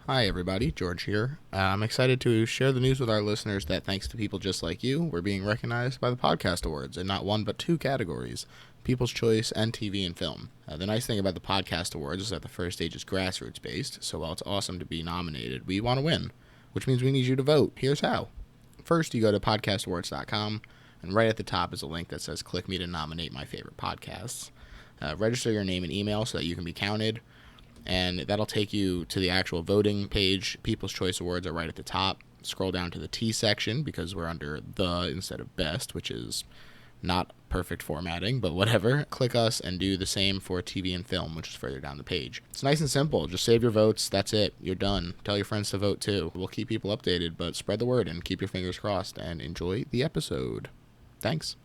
Hi everybody, George here. I'm excited to share the news with our listeners that thanks to people just like you, we're being recognized by the Podcast Awards in not one but two categories, People's Choice and TV and Film. The nice thing about the Podcast Awards is that the first stage is grassroots based, so while it's awesome to be nominated, we want to win, which means we need you to vote. Here's how. First, you go to podcastawards.com, and right at the top is a link that says click me to nominate my favorite podcasts. Register your name and email so that you can be counted. And that'll take you to the actual voting page. People's Choice Awards are right at the top. Scroll down to the T section because we're under the instead of best, which is not perfect formatting, but whatever. Click us and do the same for TV and Film, which is further down the page. It's nice and simple. Just save your votes. That's it. You're done. Tell your friends to vote too. We'll keep people updated, but spread the word and keep your fingers crossed and enjoy the episode. Thanks.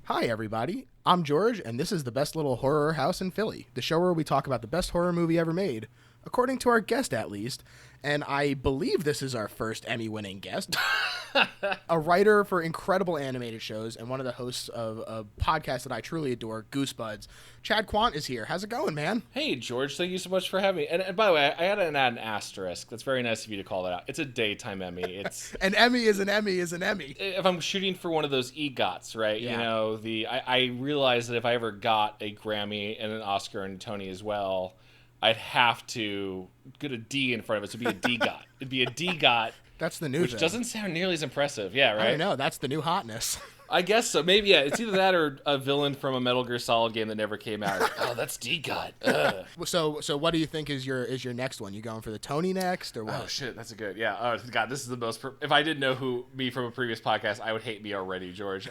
Hi, everybody. I'm George, and this is the best little horror house in Philly, the show where we talk about the best horror movie ever made, according to our guest at least, and I believe this is our first Emmy-winning guest, a writer for incredible animated shows and one of the hosts of a podcast that I truly adore, Goosebuds. Chad Quandt is here. How's it going, man? Hey, George. Thank you so much for having me. And by the way, I had to add an asterisk. That's very nice of you to call that out. It's a daytime Emmy. It's An Emmy is an Emmy is an Emmy. If I'm shooting for one of those EGOTs, right? Yeah. You know, I realized that if I ever got a Grammy and an Oscar and a Tony as well, I'd have to get a D in front of it. So it'd be a DGOT. It'd be a DGOT. That's the new Which thing. Doesn't sound nearly as impressive. Yeah, right? I don't know. That's the new hotness. I guess so. Maybe, yeah. It's either that or a villain from a Metal Gear Solid game that never came out. Oh, that's DGOT. Ugh. So what do you think is your next one? You going for the Tony next or what? Oh shit, that's a good. Yeah. Oh god, this is the most. If I didn't know me from a previous podcast, I would hate me already, George.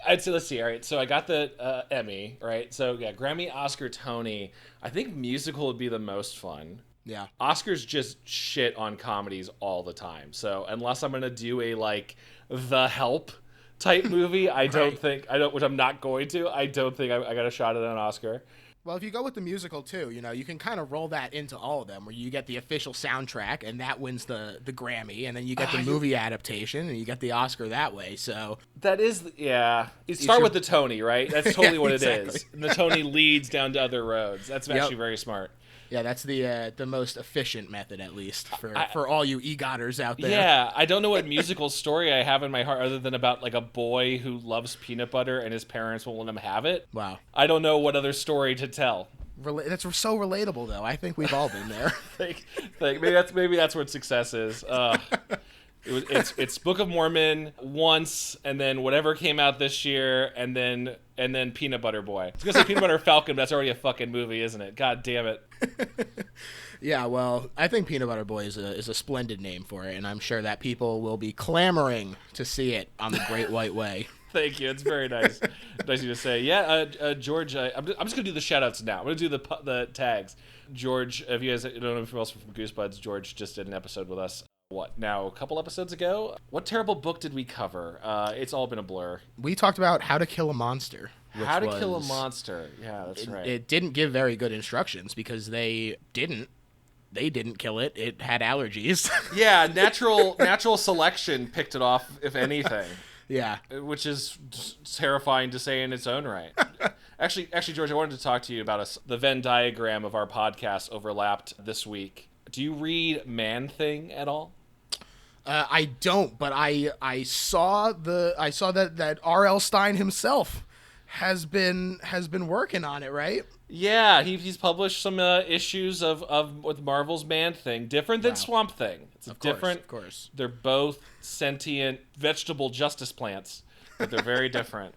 I'd say, let's see. All right, so I got the Emmy, right? So yeah, Grammy, Oscar, Tony. I think musical would be the most fun. Yeah. Oscars just shit on comedies all the time. So unless I'm gonna do a like The Help type movie, which I'm not going to. I don't think I got a shot at an Oscar. Well, if you go with the musical too, you can kind of roll that into all of them, where you get the official soundtrack and that wins the Grammy, and then you get the movie adaptation and you get the Oscar that way. So that is, yeah. You start with the Tony, right? That's totally what exactly. It is. And the Tony leads down to other roads. That's actually very smart. Yeah, that's the most efficient method, at least, for all you EGOTers out there. Yeah, I don't know what musical story I have in my heart other than about like a boy who loves peanut butter and his parents won't let him have it. Wow. I don't know what other story to tell. That's so relatable, though. I think we've all been there. Maybe that's what success is. It's Book of Mormon once, and then whatever came out this year, and then Peanut Butter Boy. I was gonna say Peanut Butter Falcon, but that's already a fucking movie, isn't it? God damn it. Yeah, well, I think Peanut Butter Boy is a splendid name for it, and I'm sure that people will be clamoring to see it on the Great White Way. Thank you. It's very nice. Nice of you to say. Yeah, George, I'm just going to do the shout-outs now. I'm going to do the tags. George, if you guys don't know anything else from Goosebuds, George just did an episode with us. A couple episodes ago? What terrible book did we cover? It's all been a blur. We talked about How to Kill a Monster. How to Kill a Monster. Yeah, that's right. It didn't give very good instructions because they didn't kill it. It had allergies. Yeah, natural selection picked it off, if anything. Yeah. Which is terrifying to say in its own right. Actually, George, I wanted to talk to you about the Venn diagram of our podcast overlapped this week. Do you read Man-Thing at all? I don't, but I saw that R.L. Stine himself has been working on it, right? Yeah, he's published some issues with Marvel's Man-Thing, different than Swamp Thing. It's different. Of course. They're both sentient vegetable justice plants, but they're very different.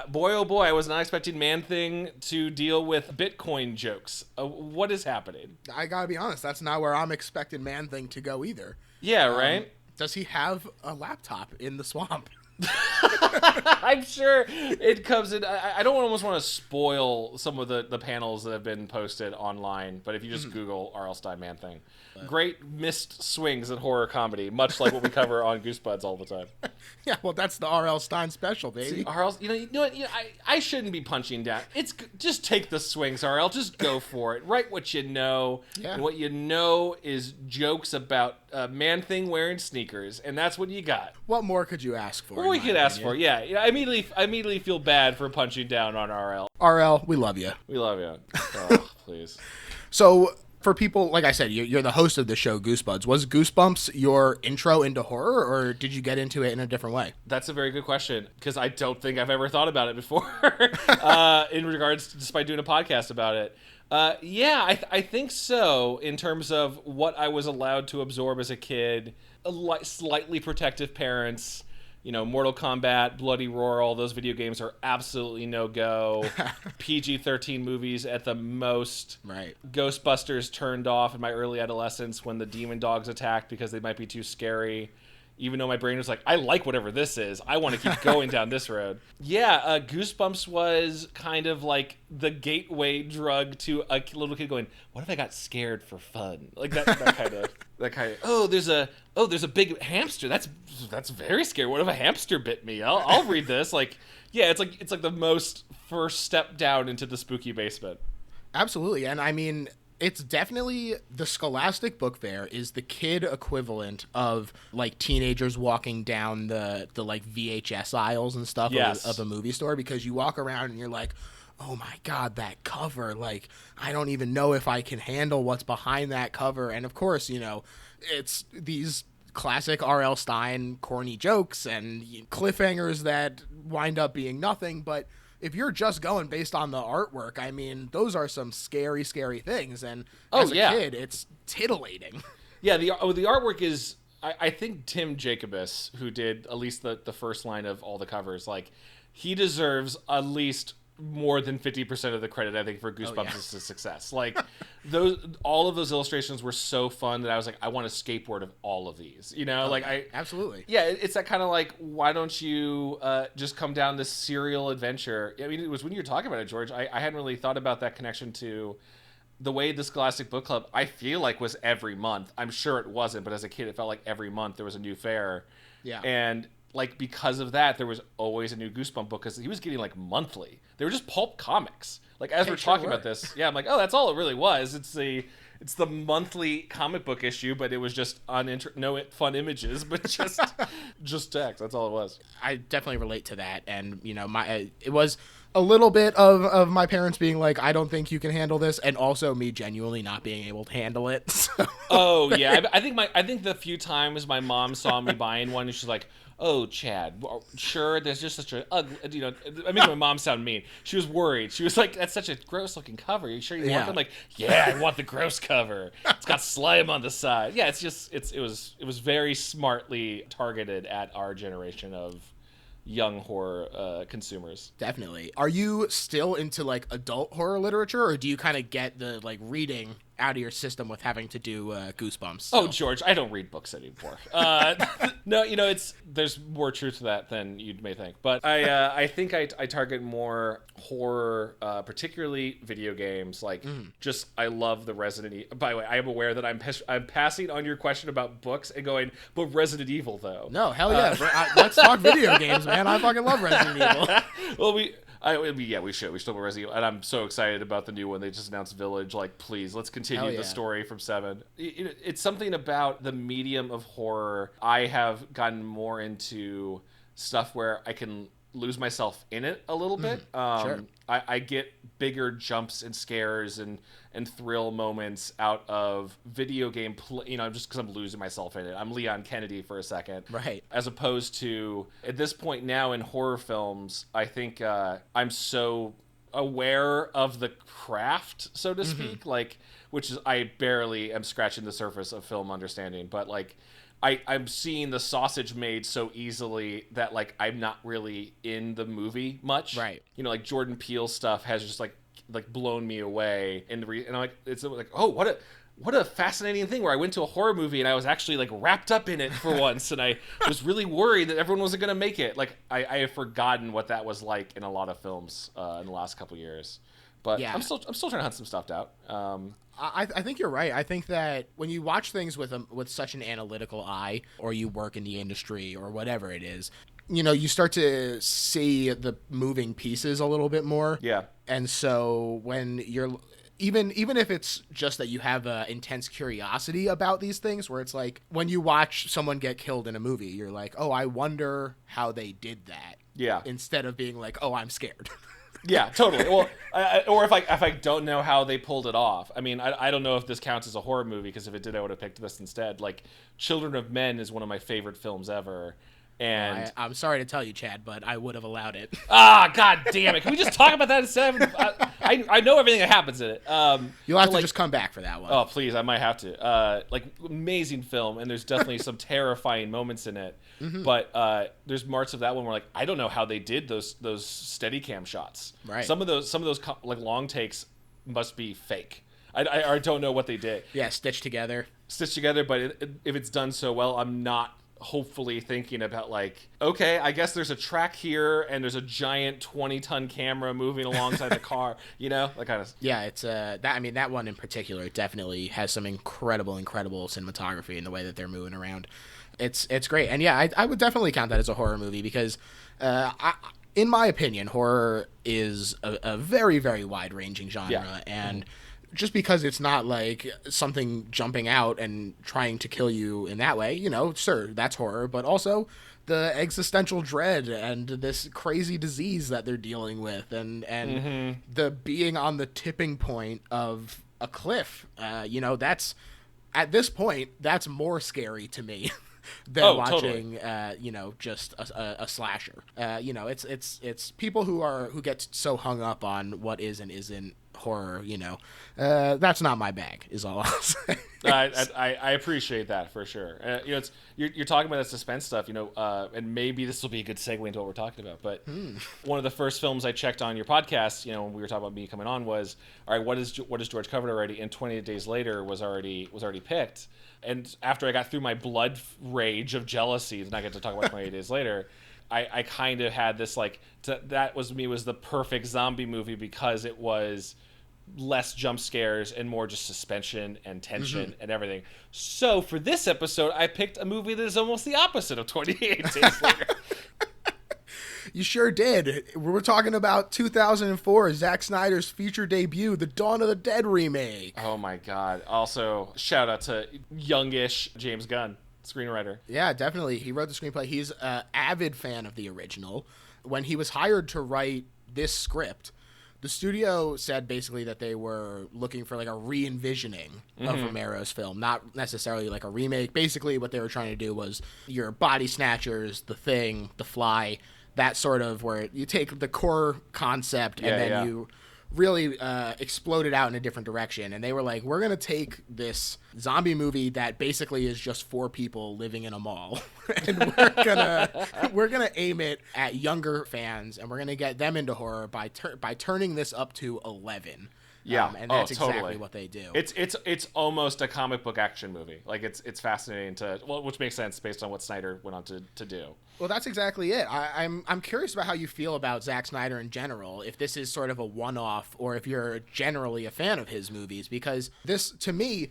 Boy, oh boy, I was not expecting Man-Thing to deal with Bitcoin jokes. What is happening? I gotta be honest, that's not where I'm expecting Man-Thing to go either. Yeah, right? Does he have a laptop in the swamp? I'm sure it comes in. I don't almost want to spoil some of the panels that have been posted online, but if you just Google R.L. Stine Man-Thing. Great missed swings in horror comedy, much like what we cover on Goosebuds all the time. Yeah, well, that's the R.L. Stine special, baby. See, R.L., you know what? I shouldn't be punching down. Just take the swings, R.L. Just go for it. Write what you know. Yeah. And what you know is jokes about a man thing wearing sneakers, and that's what you got. What more could you ask for? What we could ask for, yeah. I immediately feel bad for punching down on RL. RL, we love you. We love you. Oh, please. So, for people, like I said, you're the host of the show Goosebuds. Was Goosebumps your intro into horror, or did you get into it in a different way? That's a very good question, because I don't think I've ever thought about it before in regards, despite doing a podcast about it. I think so, in terms of what I was allowed to absorb as a kid. Slightly protective parents. Mortal Kombat, Bloody Roar, all those video games are absolutely no-go. PG-13 movies at the most. Right. Ghostbusters turned off in my early adolescence when the demon dogs attacked because they might be too scary. Even though my brain was like, I like whatever this is. I want to keep going down this road. Yeah, Goosebumps was kind of like the gateway drug to a little kid going, what if I got scared for fun? Like that kind of, oh, there's a big hamster. That's very scary. What if a hamster bit me? I'll read this. Like, yeah, it's like the most first step down into the spooky basement. Absolutely. And I mean, it's definitely, the Scholastic Book Fair is the kid equivalent of like teenagers walking down the like VHS aisles and stuff of a movie store, because you walk around and you're like, oh my God, that cover, like, I don't even know if I can handle what's behind that cover. And of course, it's these classic R.L. Stine corny jokes and cliffhangers that wind up being nothing, but if you're just going based on the artwork, I mean, those are some scary, scary things. And as a kid, it's titillating. Yeah, the artwork is, I think Tim Jacobus, who did at least the first line of all the covers, like, he deserves at least more than 50% of the credit, I think, for Goosebumps' success. Like, all of those illustrations were so fun that I was like, I want a skateboard of all of these. Absolutely. Yeah, it's that kind of like, why don't you just come down this serial adventure? I mean, it was when you were talking about it, George, I hadn't really thought about that connection to the way the Scholastic Book Club, I feel like, was every month. I'm sure it wasn't, but as a kid, it felt like every month there was a new fair. Yeah. And like, because of that, there was always a new Goosebump book, because he was getting like monthly. They were just pulp comics. Like, as we're talking about this, yeah, I'm like, oh, that's all it really was. It's the monthly comic book issue, but it was just no fun images, but just text. That's all it was. I definitely relate to that, and it was a little bit of my parents being like, I don't think you can handle this, and also me genuinely not being able to handle it. So. Oh yeah, I think the few times my mom saw me buying one, and she's like, oh, Chad, sure, there's just such a ugly, I mean, my mom sounded mean. She was worried. She was like, that's such a gross-looking cover. Are you sure you want it? I'm like, yeah, I want the gross cover. It's got slime on the side. Yeah, it was very smartly targeted at our generation of young horror consumers. Definitely. Are you still into like adult horror literature, or do you kind of get the like reading out of your system with having to do Goosebumps? So. Oh, George, I don't read books anymore. No, there's more truth to that than you may think. But I think I target more horror, particularly video games. Like, just, I love the Resident Evil. By the way, I am aware that I'm passing on your question about books and going, but Resident Evil, though. No, hell yeah. Let's talk video games, man. I fucking love Resident Evil. Well, we should. We still have Resident Evil, and I'm so excited about the new one. They just announced Village. Like, please, let's continue the story from 7. It's something about the medium of horror. I have gotten more into stuff where I can lose myself in it a little bit. Sure. I get bigger jumps and scares and thrill moments out of video game just because I'm losing myself in it. I'm Leon Kennedy for a second. Right. As opposed to, at this point now in horror films, I think I'm so aware of the craft, so to speak, like, which is, I barely am scratching the surface of film understanding, but like, I'm seeing the sausage made so easily that like I'm not really in the movie much. Right. Like Jordan Peele stuff has just like blown me away, and I'm like, it's like, oh, what a fascinating thing where I went to a horror movie and I was actually like wrapped up in it for once, and I was really worried that everyone wasn't gonna make it. Like I have forgotten what that was like in a lot of films in the last couple years. But yeah. I'm still trying to hunt some stuff out. I think you're right. I think that when you watch things with such an analytical eye, or you work in the industry or whatever it is, you start to see the moving pieces a little bit more. Yeah. And so when you're, even if it's just that you have intense curiosity about these things, where it's like when you watch someone get killed in a movie, you're like, oh, I wonder how they did that. Yeah. Instead of being like, oh, I'm scared. Yeah, totally. Well, or if I don't know how they pulled it off. I mean, I don't know if this counts as a horror movie, because if it did, I would have picked this instead. Like, Children of Men is one of my favorite films ever. And I'm sorry to tell you, Chad, but I would have allowed it. God damn it! Can we just talk about that instead? I know everything that happens in it. You'll have to just come back for that one. Oh, please, I might have to. Like, amazing film, and there's definitely some terrifying moments in it. Mm-hmm. But there's parts of that one where, like, I don't know how they did those Steadicam shots. Right. Some of those like long takes must be fake. I don't know what they did. Yeah, stitched together. But if it's done so well, I'm not hopefully thinking about, like, okay, I guess there's a track here and there's a giant 20-ton camera moving alongside the car, that kind of. Yeah, it's that one in particular definitely has some incredible cinematography in the way that they're moving around. It's great. And yeah, I would definitely count that as a horror movie, because in my opinion, horror is a very, very wide-ranging genre. Yeah. And just because it's not like something jumping out and trying to kill you in that way, sure, that's horror, but also the existential dread and this crazy disease that they're dealing with, and mm-hmm. the being on the tipping point of a cliff, that's, at this point, that's more scary to me than watching, totally. Just a slasher. It's people who get so hung up on what is and isn't horror, that's not my bag, is all I'll say. I appreciate that for sure. You're talking about that suspense stuff, and maybe this will be a good segue into what we're talking about. But one of the first films I checked on your podcast, when we were talking about me coming on, was, all right, what is George covered already? And 28 Days Later was already picked. And after I got through my blood rage of jealousy, then I get to talk about 28 Days Later. I kind of had this, like, that was the perfect zombie movie, because it was less jump scares and more just suspension and tension mm-hmm. and everything. So for this episode, I picked a movie that is almost the opposite of 28 Days Later. You sure did. We're talking about 2004, Zack Snyder's feature debut, the Dawn of the Dead remake. Oh my God. Also, shout out to youngish James Gunn, screenwriter. Yeah, definitely. He wrote the screenplay. He's an avid fan of the original. When he was hired to write this script, the studio said basically that they were looking for like a re-envisioning mm-hmm. of Romero's film, not necessarily like a remake. Basically what they were trying to do was your Body Snatchers, The Thing, The Fly, that sort of, where you take the core concept and then you really explode it out in a different direction. And they were like, we're going to take this zombie movie that basically is just 4 people living in a mall and we're gonna aim it at younger fans, and we're going to get them into horror by turning this up to 11. Yeah, and that's totally. exactly what they do. It's almost a comic book action movie. Like, it's fascinating which makes sense based on what Snyder went on to do. Well, that's exactly it. I'm curious about how you feel about Zack Snyder in general, if this is sort of a one-off or if you're generally a fan of his movies, because this, to me,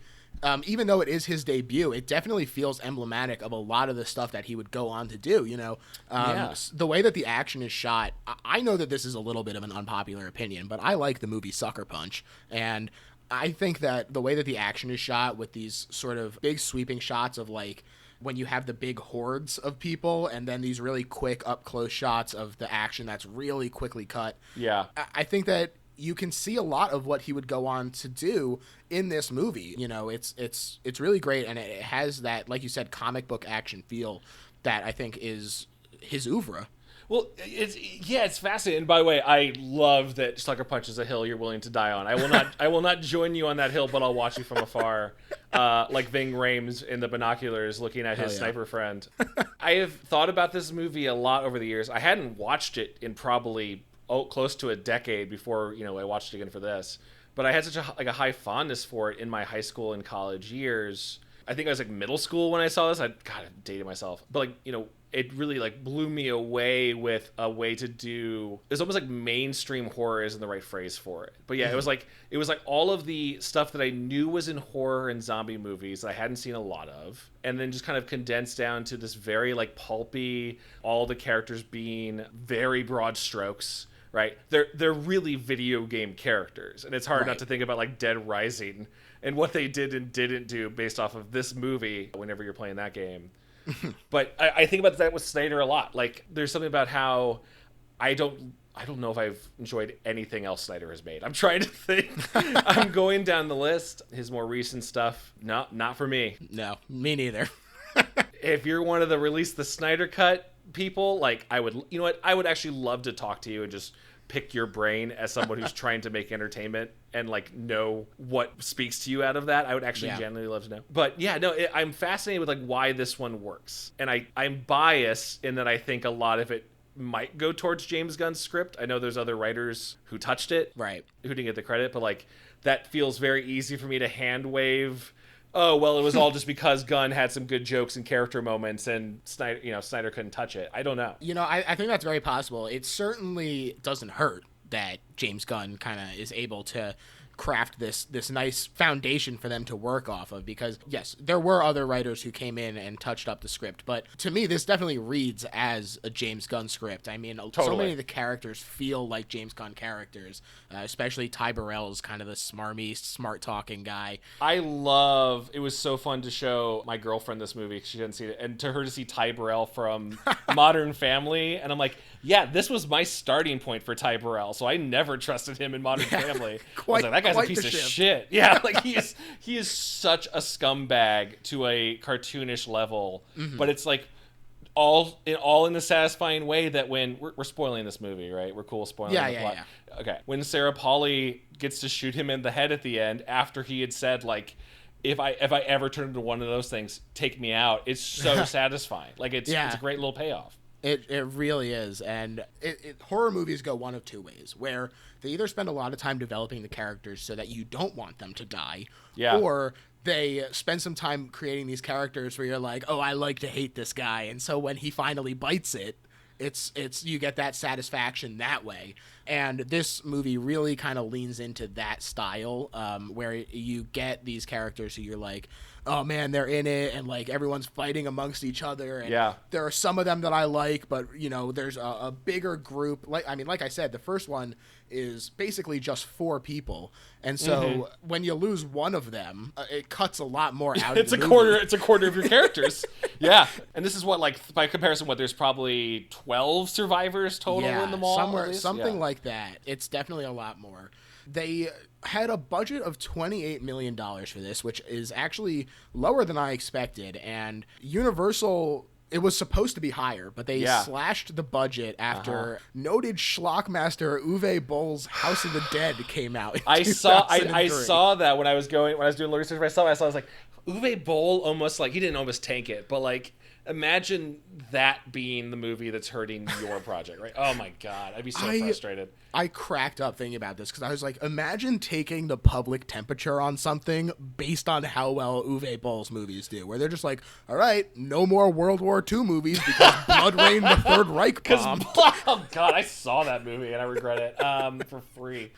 even though it is his debut, it definitely feels emblematic of a lot of the stuff that he would go on to do, The way that the action is shot, I know that this is a little bit of an unpopular opinion, but I like the movie Sucker Punch, and I think that the way that the action is shot with these sort of big sweeping shots of, like, when you have the big hordes of people and then these really quick up-close shots of the action that's really quickly cut. Yeah. I think that you can see a lot of what he would go on to do in this movie. It's really great, and it has that, like you said, comic book action feel that I think is his oeuvre. Well, it's fascinating. And by the way, I love that Sucker Punch is a hill you're willing to die on. I will not join you on that hill, but I'll watch you from afar, like Ving Rhames in the binoculars looking at his sniper friend. I have thought about this movie a lot over the years. I hadn't watched it in probably close to a decade before I watched it again for this. But I had such a high fondness for it in my high school and college years. I think I was like middle school when I saw this. I dated myself, but it really like blew me away with a way to do. It's almost like mainstream horror isn't the right phrase for it, but yeah, mm-hmm. it was like all of the stuff that I knew was in horror and zombie movies that I hadn't seen a lot of, and then just kind of condensed down to this very like pulpy, all the characters being very broad strokes, right? They're really video game characters, and it's hard not to think about like Dead Rising and what they did and didn't do based off of this movie whenever you're playing that game. But I think about that with Snyder a lot. Like, there's something about how I don't know if I've enjoyed anything else Snyder has made. I'm trying to think. I'm going down the list. His more recent stuff, not for me. No, me neither. If you're one of the release the Snyder cut people, like, I would, you know what? I would actually love to talk to you and just pick your brain as someone who's trying to make entertainment and like know what speaks to you out of that. I would actually genuinely love to know. But yeah, no, I'm fascinated with like why this one works. And I'm biased in that I think a lot of it might go towards James Gunn's script. I know there's other writers who touched it, right, who didn't get the credit, but like that feels very easy for me to hand wave. Oh, well, it was all just because Gunn had some good jokes and character moments, and Snyder couldn't touch it. I don't know. I think that's very possible. It certainly doesn't hurt that James Gunn kind of is able to craft this nice foundation for them to work off of, because yes, there were other writers who came in and touched up the script, but to me this definitely reads as a James Gunn script. I mean, so many of the characters feel like James Gunn characters, especially Ty Burrell's kind of the smarmy, smart talking guy. It was so fun to show my girlfriend this movie, she didn't see it, and to her to see Ty Burrell from Modern Family, and I'm like, yeah, this was my starting point for Ty Burrell, so I never trusted him in Modern Family. I was like, that guy's a piece of shit. Yeah, like he is such a scumbag to a cartoonish level, but it's like all in the satisfying way that when we're spoiling this movie, right? We're cool spoiling the plot. Yeah. Okay, when Sarah Polley gets to shoot him in the head at the end after he had said like, if I ever turn into one of those things, take me out. It's so satisfying. Like it's a great little payoff. It really is, and horror movies go one of two ways, where they either spend a lot of time developing the characters so that you don't want them to die, or they spend some time creating these characters where you're like, oh, I like to hate this guy, and so when he finally bites it, it's you get that satisfaction that way. And this movie really kind of leans into that style, where you get these characters who you're like, oh man, they're in it, and like everyone's fighting amongst each other, and there are some of them that I like, but there's a bigger group. Like I said, the first one is basically just 4 people, and so when you lose one of them, it cuts a lot more out. It's a quarter of your characters. Yeah, and this is what, like, by comparison, there's probably 12 survivors total in the mall, something like that. It's definitely a lot more. They had a budget of $28 million for this, which is actually lower than I expected. And Universal, it was supposed to be higher, but they slashed the budget after noted schlockmaster Uwe Boll's House of the Dead came out. I saw that when I was doing research myself. I was like, Uwe Boll almost, like, he didn't almost tank it, but like, imagine that being the movie that's hurting your project, right? Oh my God, I'd be so frustrated. I cracked up thinking about this because I was like, imagine taking the public temperature on something based on how well Uwe Boll's movies do, where they're just like, all right, no more World War II movies because Blood Rain the Third Reich bomb. Oh God, I saw that movie and I regret it for free.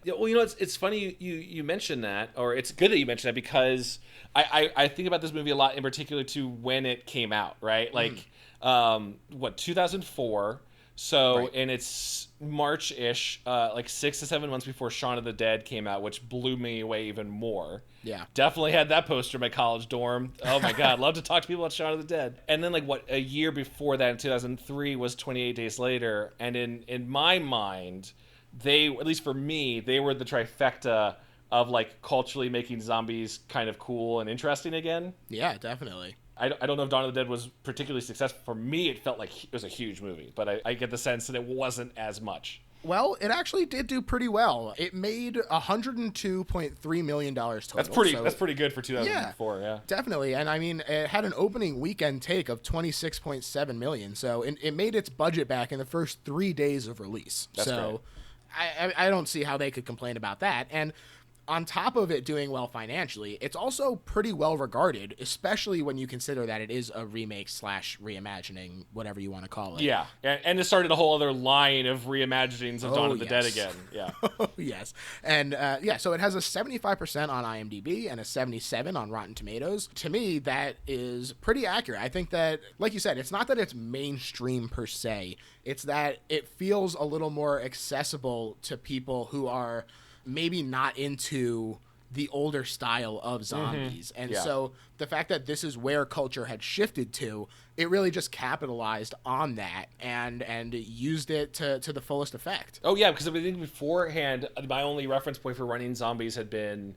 Well, it's funny you mentioned that, or it's good that you mentioned that, because I think about this movie a lot, in particular to when it came out, right? Like, 2004. So, and it's March-ish, like 6 to 7 months before Shaun of the Dead came out, which blew me away even more. Yeah. Definitely had that poster in my college dorm. Oh my God, love to talk to people about Shaun of the Dead. And then a year before that, in 2003, was 28 Days Later. And in my mind, they, at least for me, they were the trifecta of like culturally making zombies kind of cool and interesting again. Yeah, definitely. I don't know if Dawn of the Dead was particularly successful. For me, it felt like it was a huge movie, but I get the sense that it wasn't as much. Well, it actually did do pretty well. It made $102.3 million total. That's pretty good for 2004, yeah. Definitely. And I mean, it had an opening weekend take of $26.7 million. So it made its budget back in the first 3 days of release. That's great. I don't see how they could complain about that. And on top of it doing well financially, it's also pretty well regarded, especially when you consider that it is a remake / reimagining, whatever you want to call it. Yeah, and it started a whole other line of reimaginings of Dawn of the Dead again. Yeah. Yes. And so it has a 75% on IMDb and a 77 on Rotten Tomatoes. To me, that is pretty accurate. I think that, like you said, it's not that it's mainstream per se. It's that it feels a little more accessible to people who are maybe not into the older style of zombies. And so the fact that this is where culture had shifted to, it really just capitalized on that and used it to the fullest effect. Oh yeah, because I think beforehand, my only reference point for running zombies had been,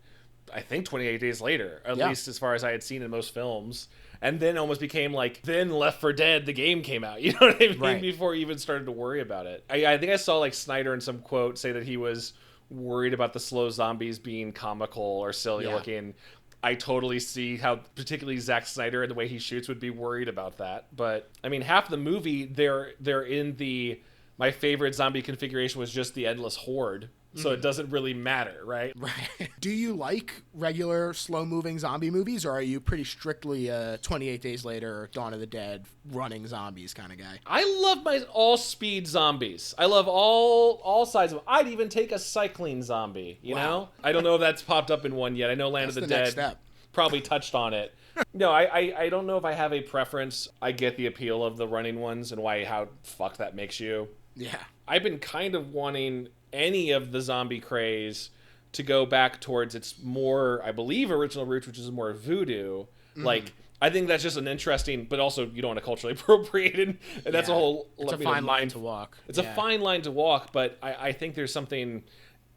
I think, 28 Days Later, at least as far as I had seen in most films. And then almost became like, then Left 4 Dead, the game came out, you know what I mean? Right. Before you even started to worry about it. I think I saw like Snyder in some quote say that he was worried about the slow zombies being comical or silly looking. I totally see how particularly Zack Snyder and the way he shoots would be worried about that. But I mean, half the movie they're in the, my favorite zombie configuration was just the endless horde. So it doesn't really matter, right? Right. Do you like regular slow-moving zombie movies, or are you pretty strictly 28 Days Later or Dawn of the Dead running zombies kind of guy? I love my all-speed zombies. I love all sides of them. I'd even take a cycling zombie, you know? I don't know if that's popped up in one yet. I know Land of the Dead next step. Probably touched on it. No, I don't know if I have a preference. I get the appeal of the running ones and how fuck that makes you. Yeah. I've been kind of wanting any of the zombie craze to go back towards its more, I believe, original roots, which is more voodoo. Like, I think that's just an interesting, but also you don't want to culturally appropriate it, and that's a whole... It's a fine line to walk. It's a fine line to walk, but I think there's something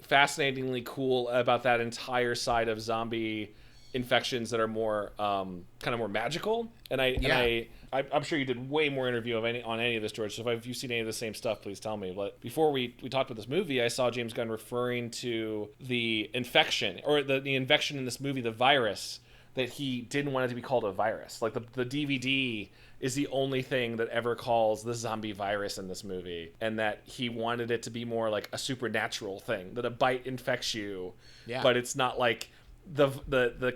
fascinatingly cool about that entire side of zombie infections that are more kind of more magical. And I'm sure you did way more interview on any of this, George. So if you've seen any of the same stuff, please tell me. But before we talked about this movie, I saw James Gunn referring to the infection or the infection in this movie, the virus, that he didn't want it to be called a virus. Like the DVD is the only thing that ever calls the zombie virus in this movie, and that he wanted it to be more like a supernatural thing, that a bite infects you, but it's not like the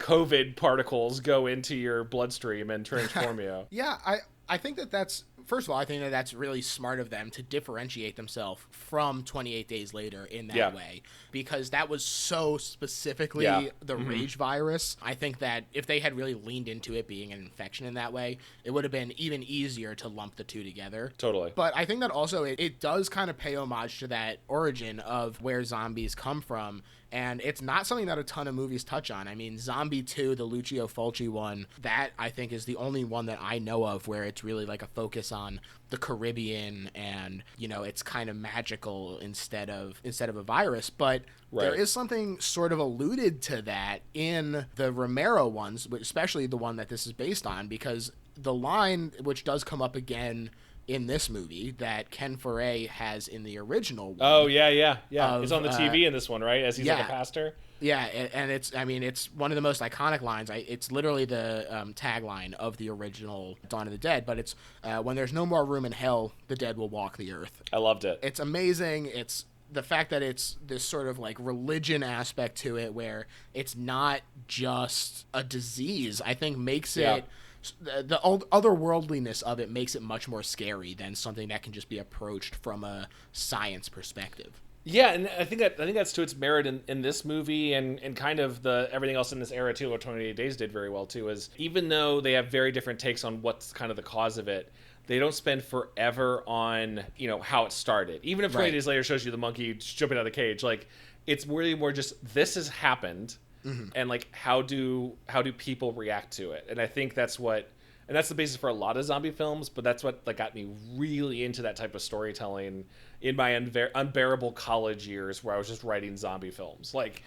COVID particles go into your bloodstream and transform you. Yeah, I think that's, first of all, I think that's really smart of them to differentiate themselves from 28 Days Later in that way, because that was so specifically the rage virus. I think that if they had really leaned into it being an infection in that way, it would have been even easier to lump the two together. Totally. But I think that also it does kind of pay homage to that origin of where zombies come from. And it's not something that a ton of movies touch on. I mean, Zombie 2, the Lucio Fulci one, that I think is the only one that I know of where it's really like a focus on the Caribbean and, you know, it's kind of magical instead of a virus. But there is something sort of alluded to that in the Romero ones, especially the one that this is based on, because the line, which does come up again in this movie, that Ken Foree has in the original one. Oh, yeah. It's on the TV in this one, right? As he's like a pastor. Yeah, and it's one of the most iconic lines. It's literally the tagline of the original Dawn of the Dead, but it's when there's no more room in hell, the dead will walk the earth. I loved it. It's amazing. It's the fact that it's this sort of like religion aspect to it where it's not just a disease, I think makes it... The otherworldliness of it makes it much more scary than something that can just be approached from a science perspective. Yeah, and I think that's to its merit in this movie and kind of the everything else in this era too. What 28 Days did very well too is, even though they have very different takes on what's kind of the cause of it, they don't spend forever on, you know, how it started. Even if 28 Days Later shows you the monkey jumping out of the cage, like it's really more just this has happened. And like how do people react to it? And I think that's the basis for a lot of zombie films, but that's what like got me really into that type of storytelling in my unbearable college years where I was just writing zombie films. Like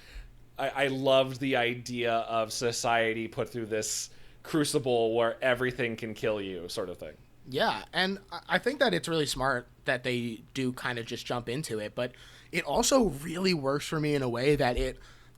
I loved the idea of society put through this crucible where everything can kill you, sort of thing. Yeah, and I think that it's really smart that they do kind of just jump into it, but it also really works for me in a way that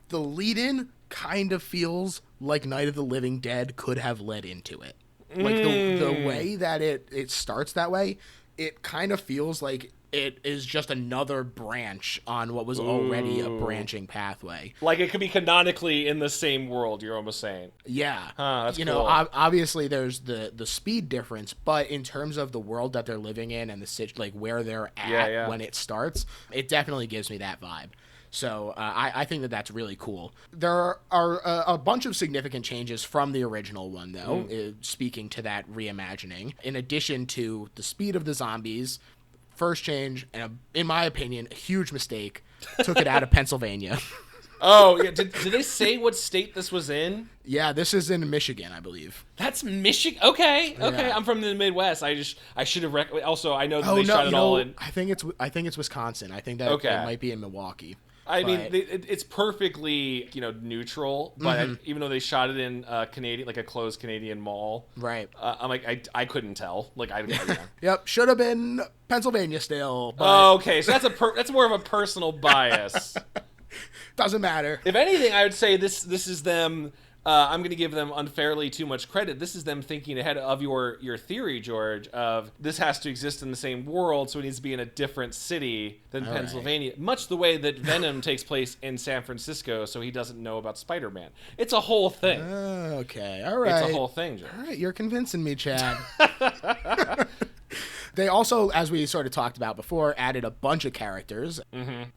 the lead-in kind of feels like Night of the Living Dead could have led into it. Like the way that it starts that way, it kind of feels like it is just another branch on what was already a branching pathway. Like it could be canonically in the same world, you're almost saying. Yeah. That's you cool. know, obviously there's the speed difference, but in terms of the world that they're living in and like where they're at when it starts, it definitely gives me that vibe. So I think that that's really cool. There are a bunch of significant changes from the original one, though, speaking to that reimagining. In addition to the speed of the zombies, first change, and in my opinion, a huge mistake, took it out of Pennsylvania. Oh, yeah. Did they say what state this was in? Yeah, this is in Michigan, I believe. That's Michigan. Okay. Yeah. I'm from the Midwest. I should have. Also, I know that they shot it all in. I think it's Wisconsin. I think that it might be in Milwaukee. I mean, it's perfectly, neutral, but even though they shot it in Canadian, like a closed Canadian mall, right? I'm like, I couldn't tell. Like, Yep, should have been Pennsylvania still. But... Okay, so that's more of a personal bias. Doesn't matter. If anything, I would say this is them. I'm going to give them unfairly too much credit. This is them thinking ahead of your theory, George, of this has to exist in the same world, so it needs to be in a different city than Pennsylvania. Right. Much the way that Venom takes place in San Francisco, so he doesn't know about Spider-Man. It's a whole thing. Okay, all right. It's a whole thing, George. All right, you're convincing me, Chad. They also, as we sort of talked about before, added a bunch of characters,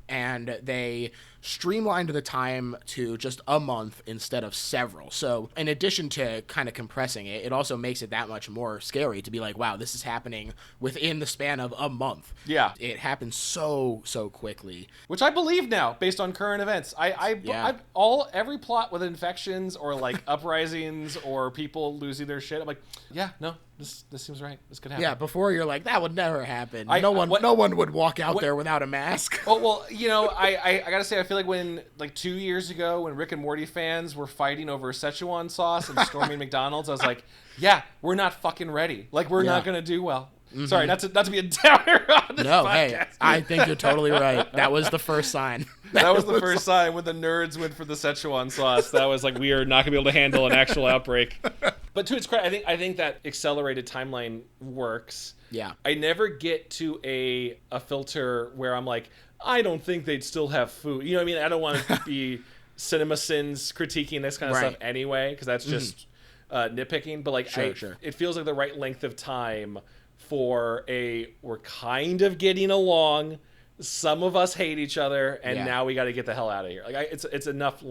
and they streamlined the time to just a month instead of several. So in addition to kind of compressing it, it also makes it that much more scary to be like, wow, this is happening within the span of a month. Yeah. It happens so quickly. Which I believe now, based on current events. Every plot with infections or like uprisings or people losing their shit, I'm like, yeah, no, this seems right. This could happen. Yeah, before you're like, that would never happen. No one would walk out there without a mask. Oh, well, I gotta say, I feel like when, like 2 years ago, when Rick and Morty fans were fighting over Szechuan sauce and storming McDonald's, I was like, yeah, we're not fucking ready. Like, we're not gonna do well. Mm-hmm. Sorry, not to be a downer on this podcast. Hey, I think you're totally right. That was the first sign. That was the first sign when the nerds went for the Szechuan sauce. That was like, we are not gonna be able to handle an actual outbreak. But to its credit, I think that accelerated timeline works. Yeah. I never get to a filter where I'm like, I don't think they'd still have food. You know what I mean? I don't want to be CinemaSins critiquing this kind of stuff anyway, because that's just nitpicking. But like, sure. It feels like the right length of time for we're kind of getting along. Some of us hate each other, and now we got to get the hell out of here. Like, it's enough.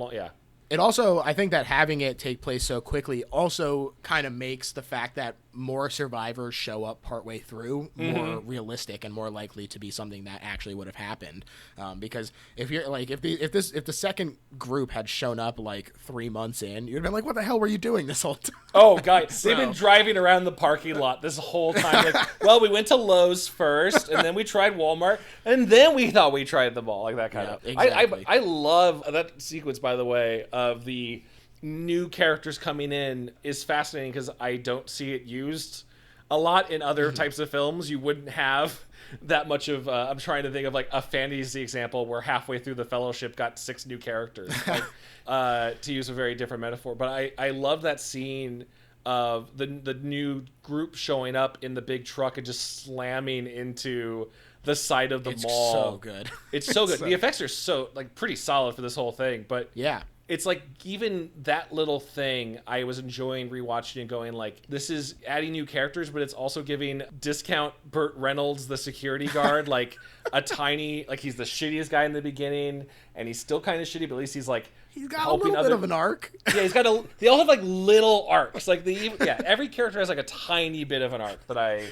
It also, I think that having it take place so quickly also kind of makes the fact that more survivors show up partway through more realistic and more likely to be something that actually would have happened. Because if you're like, if the second group had shown up like 3 months in, you'd have been like, what the hell were you doing this whole time? Oh, guys, they've been driving around the parking lot this whole time. Like, well, we went to Lowe's first, and then we tried Walmart, and then we thought we tried the mall, like that kind of. Exactly. I love that sequence, by the way, of the new characters coming in is fascinating because I don't see it used a lot in other types of films. You wouldn't have that much of I'm trying to think of like a fantasy example where halfway through the Fellowship got 6 new characters, like, to use a very different metaphor. But I love that scene of the new group showing up in the big truck and just slamming into the side of the mall. It's so good. It's so good. The effects are so like pretty solid for this whole thing, but yeah. It's like even that little thing I was enjoying rewatching and going like, this is adding new characters, but it's also giving discount Burt Reynolds, the security guard, like a tiny, like he's the shittiest guy in the beginning and he's still kind of shitty, but at least heast he's got a little bit of an arc. Yeah, they all have like little arcs. Like every character has like a tiny bit of an arc that I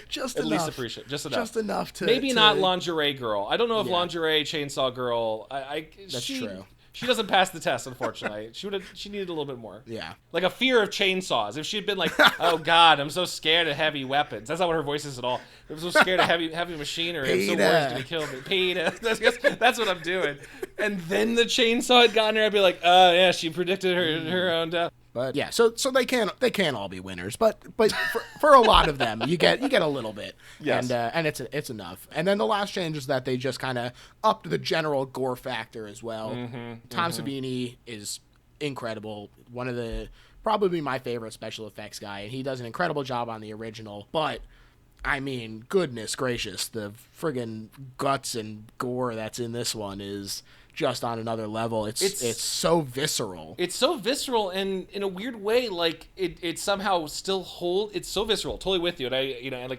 least appreciate. Just enough to maybe not Lingerie Girl. I don't know if Lingerie Chainsaw Girl. That's true. She doesn't pass the test, unfortunately. She needed a little bit more. Yeah. Like a fear of chainsaws. If she'd been like, oh God, I'm so scared of heavy weapons. That's not what her voice is at all. I'm so scared of heavy machinery. I'm so worried it's going to kill me. Peter. That's what I'm doing. And then the chainsaw had gotten her, I'd be like, oh yeah, she predicted her own death. But yeah, so they can't all be winners, but for a lot of them, you get a little bit, yes. And it's enough. And then the last change is that they just kind of upped the general gore factor as well. Tom Savini is incredible, one of probably my favorite special effects guy, and he does an incredible job on the original. But I mean, goodness gracious, the friggin' guts and gore that's in this one is just on another level. It's so visceral. It's so visceral, and in a weird way, like it somehow still it's so visceral. Totally with you. And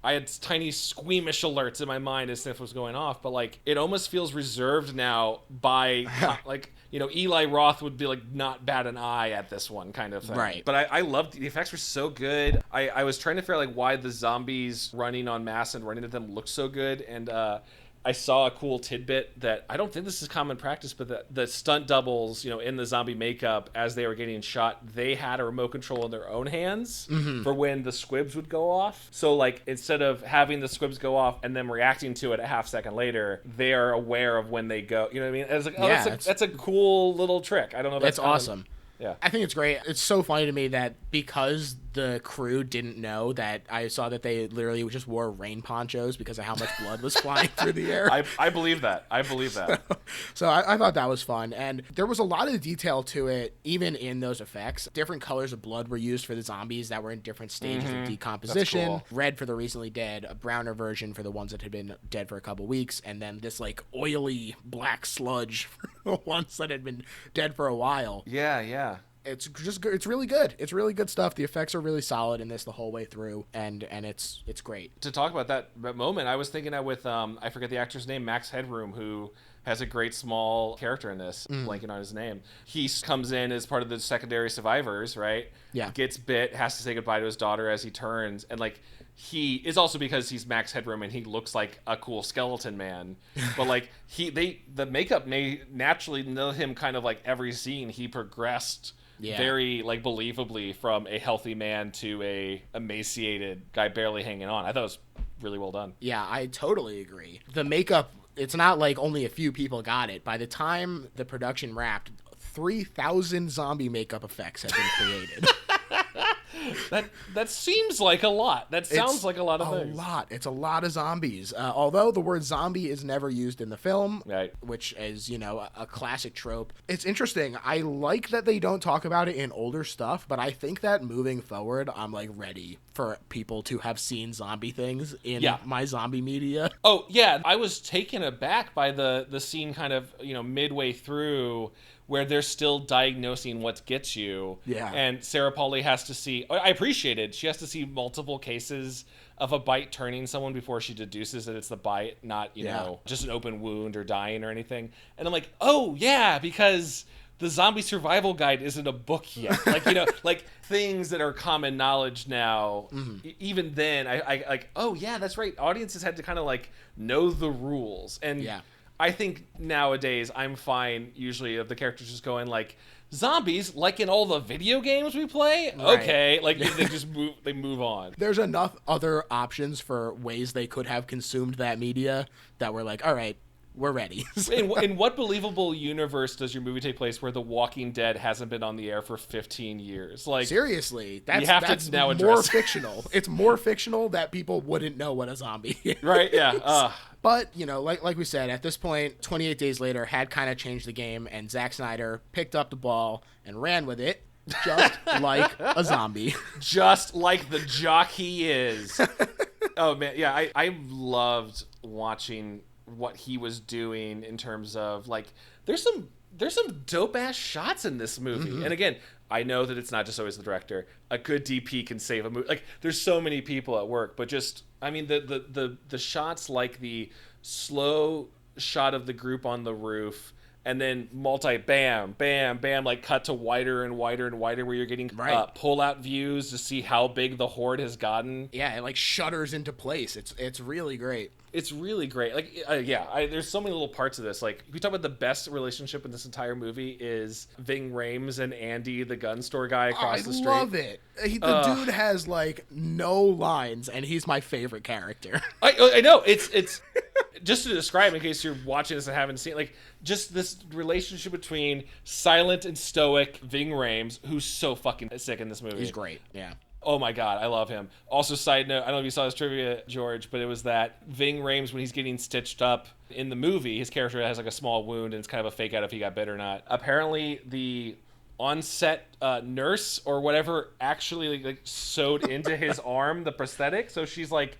I had tiny squeamish alerts in my mind as stuff was going off, but like it almost feels reserved now by like, Eli Roth would be like not bat an eye at this one kind of thing. Right. But I loved the effects were so good. I was trying to figure out like why the zombies running en masse and running at them looked so good, and I saw a cool tidbit that I don't think this is common practice, but the stunt doubles, in the zombie makeup as they were getting shot, they had a remote control in their own hands for when the squibs would go off. So like instead of having the squibs go off and them reacting to it a half second later, they are aware of when they go. You know what I mean? It's like, that's a cool little trick. I don't know if that's awesome. Yeah. I think it's great. It's so funny to me that because the crew didn't know, that I saw that they literally just wore rain ponchos because of how much blood was flying through the air. I believe that. So I thought that was fun. And there was a lot of detail to it, even in those effects. Different colors of blood were used for the zombies that were in different stages of decomposition. Cool. Red for the recently dead, a browner version for the ones that had been dead for a couple weeks, and then this like oily black sludge for the ones that had been dead for a while. Yeah. It's really good. It's really good stuff. The effects are really solid in this the whole way through, and it's great. To talk about that moment, I was thinking that with I forget the actor's name, Max Headroom, who has a great small character in this, blanking on his name. He comes in as part of the secondary survivors, right? Yeah. Gets bit, has to say goodbye to his daughter as he turns, and like he is also because he's Max Headroom and he looks like a cool skeleton man, but like the makeup may naturally know him kind of like every scene he progressed. Yeah. Very like believably from a healthy man to a emaciated guy barely hanging on. I thought it was really well done. Yeah, I totally agree. The makeup, it's not like only a few people got it. By the time the production wrapped, 3,000 zombie makeup effects had been created. That seems like a lot. That sounds like a lot of things. It's a lot of zombies. Although the word zombie is never used in the film, right, which is, a classic trope. It's interesting. I like that they don't talk about it in older stuff, but I think that moving forward, I'm like ready for people to have seen zombie things in my zombie media. Oh, yeah. I was taken aback by the scene kind of, midway through where they're still diagnosing what gets you. Yeah. And Sarah Polley has to see, I appreciate it, she has to see multiple cases of a bite turning someone before she deduces that it's the bite, not, just an open wound or dying or anything. And I'm like, oh, yeah, because the zombie survival guide isn't a book yet. Like, like things that are common knowledge now, even then, I like, oh, yeah, that's right. Audiences had to kind of like know the rules. And yeah. I think nowadays I'm fine usually of the characters just going like, zombies, like in all the video games we play? Right. Okay. Like they just move on. There's enough other options for ways they could have consumed that media that we're like, all right, we're ready. In what believable universe does your movie take place where The Walking Dead hasn't been on the air for 15 years? Like seriously, that's to now more fictional. It's more fictional that people wouldn't know what a zombie is. Right, yeah. But, like we said, at this point, 28 Days Later had kind of changed the game, and Zack Snyder picked up the ball and ran with it, just like a zombie. Just like the jock he is. Oh, man, yeah, I loved watching what he was doing in terms of, like, there's some dope-ass shots in this movie. And again, I know that it's not just always the director. A good DP can save a movie. Like, there's so many people at work, but just, I mean, the shots, like the slow shot of the group on the roof, and then bam, bam, bam, like cut to wider and wider and wider, where you're getting pull-out views to see how big the horde has gotten. Yeah, it like shudders into place. It's really great. It's really great. Like, there's so many little parts of this. Like, if you talk about the best relationship in this entire movie is Ving Rhames and Andy, the gun store guy across the street. I love it. The dude has, like, no lines, and he's my favorite character. I know. It's just to describe, in case you're watching this and haven't seen, like, just this relationship between silent and stoic Ving Rhames, who's so fucking sick in this movie. He's great, yeah. Oh my God, I love him. Also, side note, I don't know if you saw this trivia, George, but it was that Ving Rhames, when he's getting stitched up in the movie, his character has like a small wound, and it's kind of a fake out if he got bit or not. Apparently, the on-set nurse or whatever actually like sewed into his arm the prosthetic. So she's like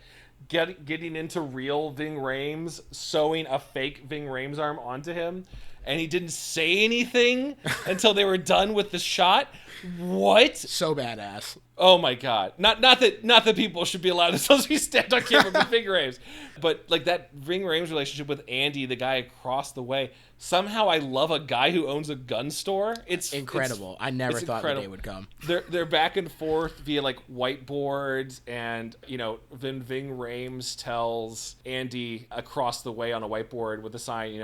getting into real Ving Rhames, sewing a fake Ving Rhames arm onto him, and he didn't say anything until they were done with the shot. What? So badass. Oh my god! Not that people should be allowed to supposed to be stabbed on camera with Ving Rhames, but like that Ving Rhames relationship with Andy, the guy across the way. Somehow I love a guy who owns a gun store. It's incredible. I never thought the day would come. They're back and forth via like whiteboards, and then Ving Rhames tells Andy across the way on a whiteboard with a sign,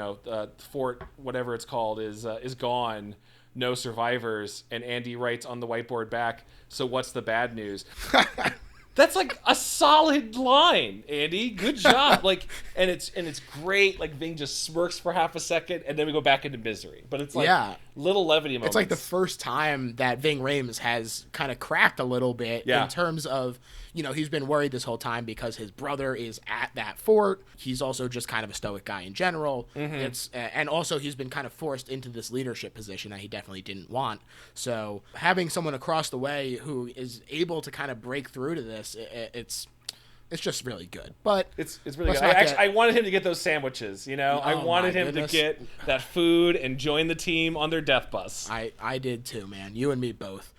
Fort whatever it's called is gone. No survivors, and Andy writes on the whiteboard back, so what's the bad news? That's like a solid line, Andy. Good job. Like, and it's great. Like Ving just smirks for half a second, and then we go back into misery. But it's like little levity moments. It's like the first time that Ving Rhames has kind of cracked a little bit in terms of, he's been worried this whole time because his brother is at that fort. He's also just kind of a stoic guy in general. Mm-hmm. And also he's been kind of forced into this leadership position that he definitely didn't want. So having someone across the way who is able to kind of break through to this, it's just really good. But it's really good. I wanted him to get those sandwiches, I wanted him to get that food and join the team on their death bus. I did too, man. You and me both.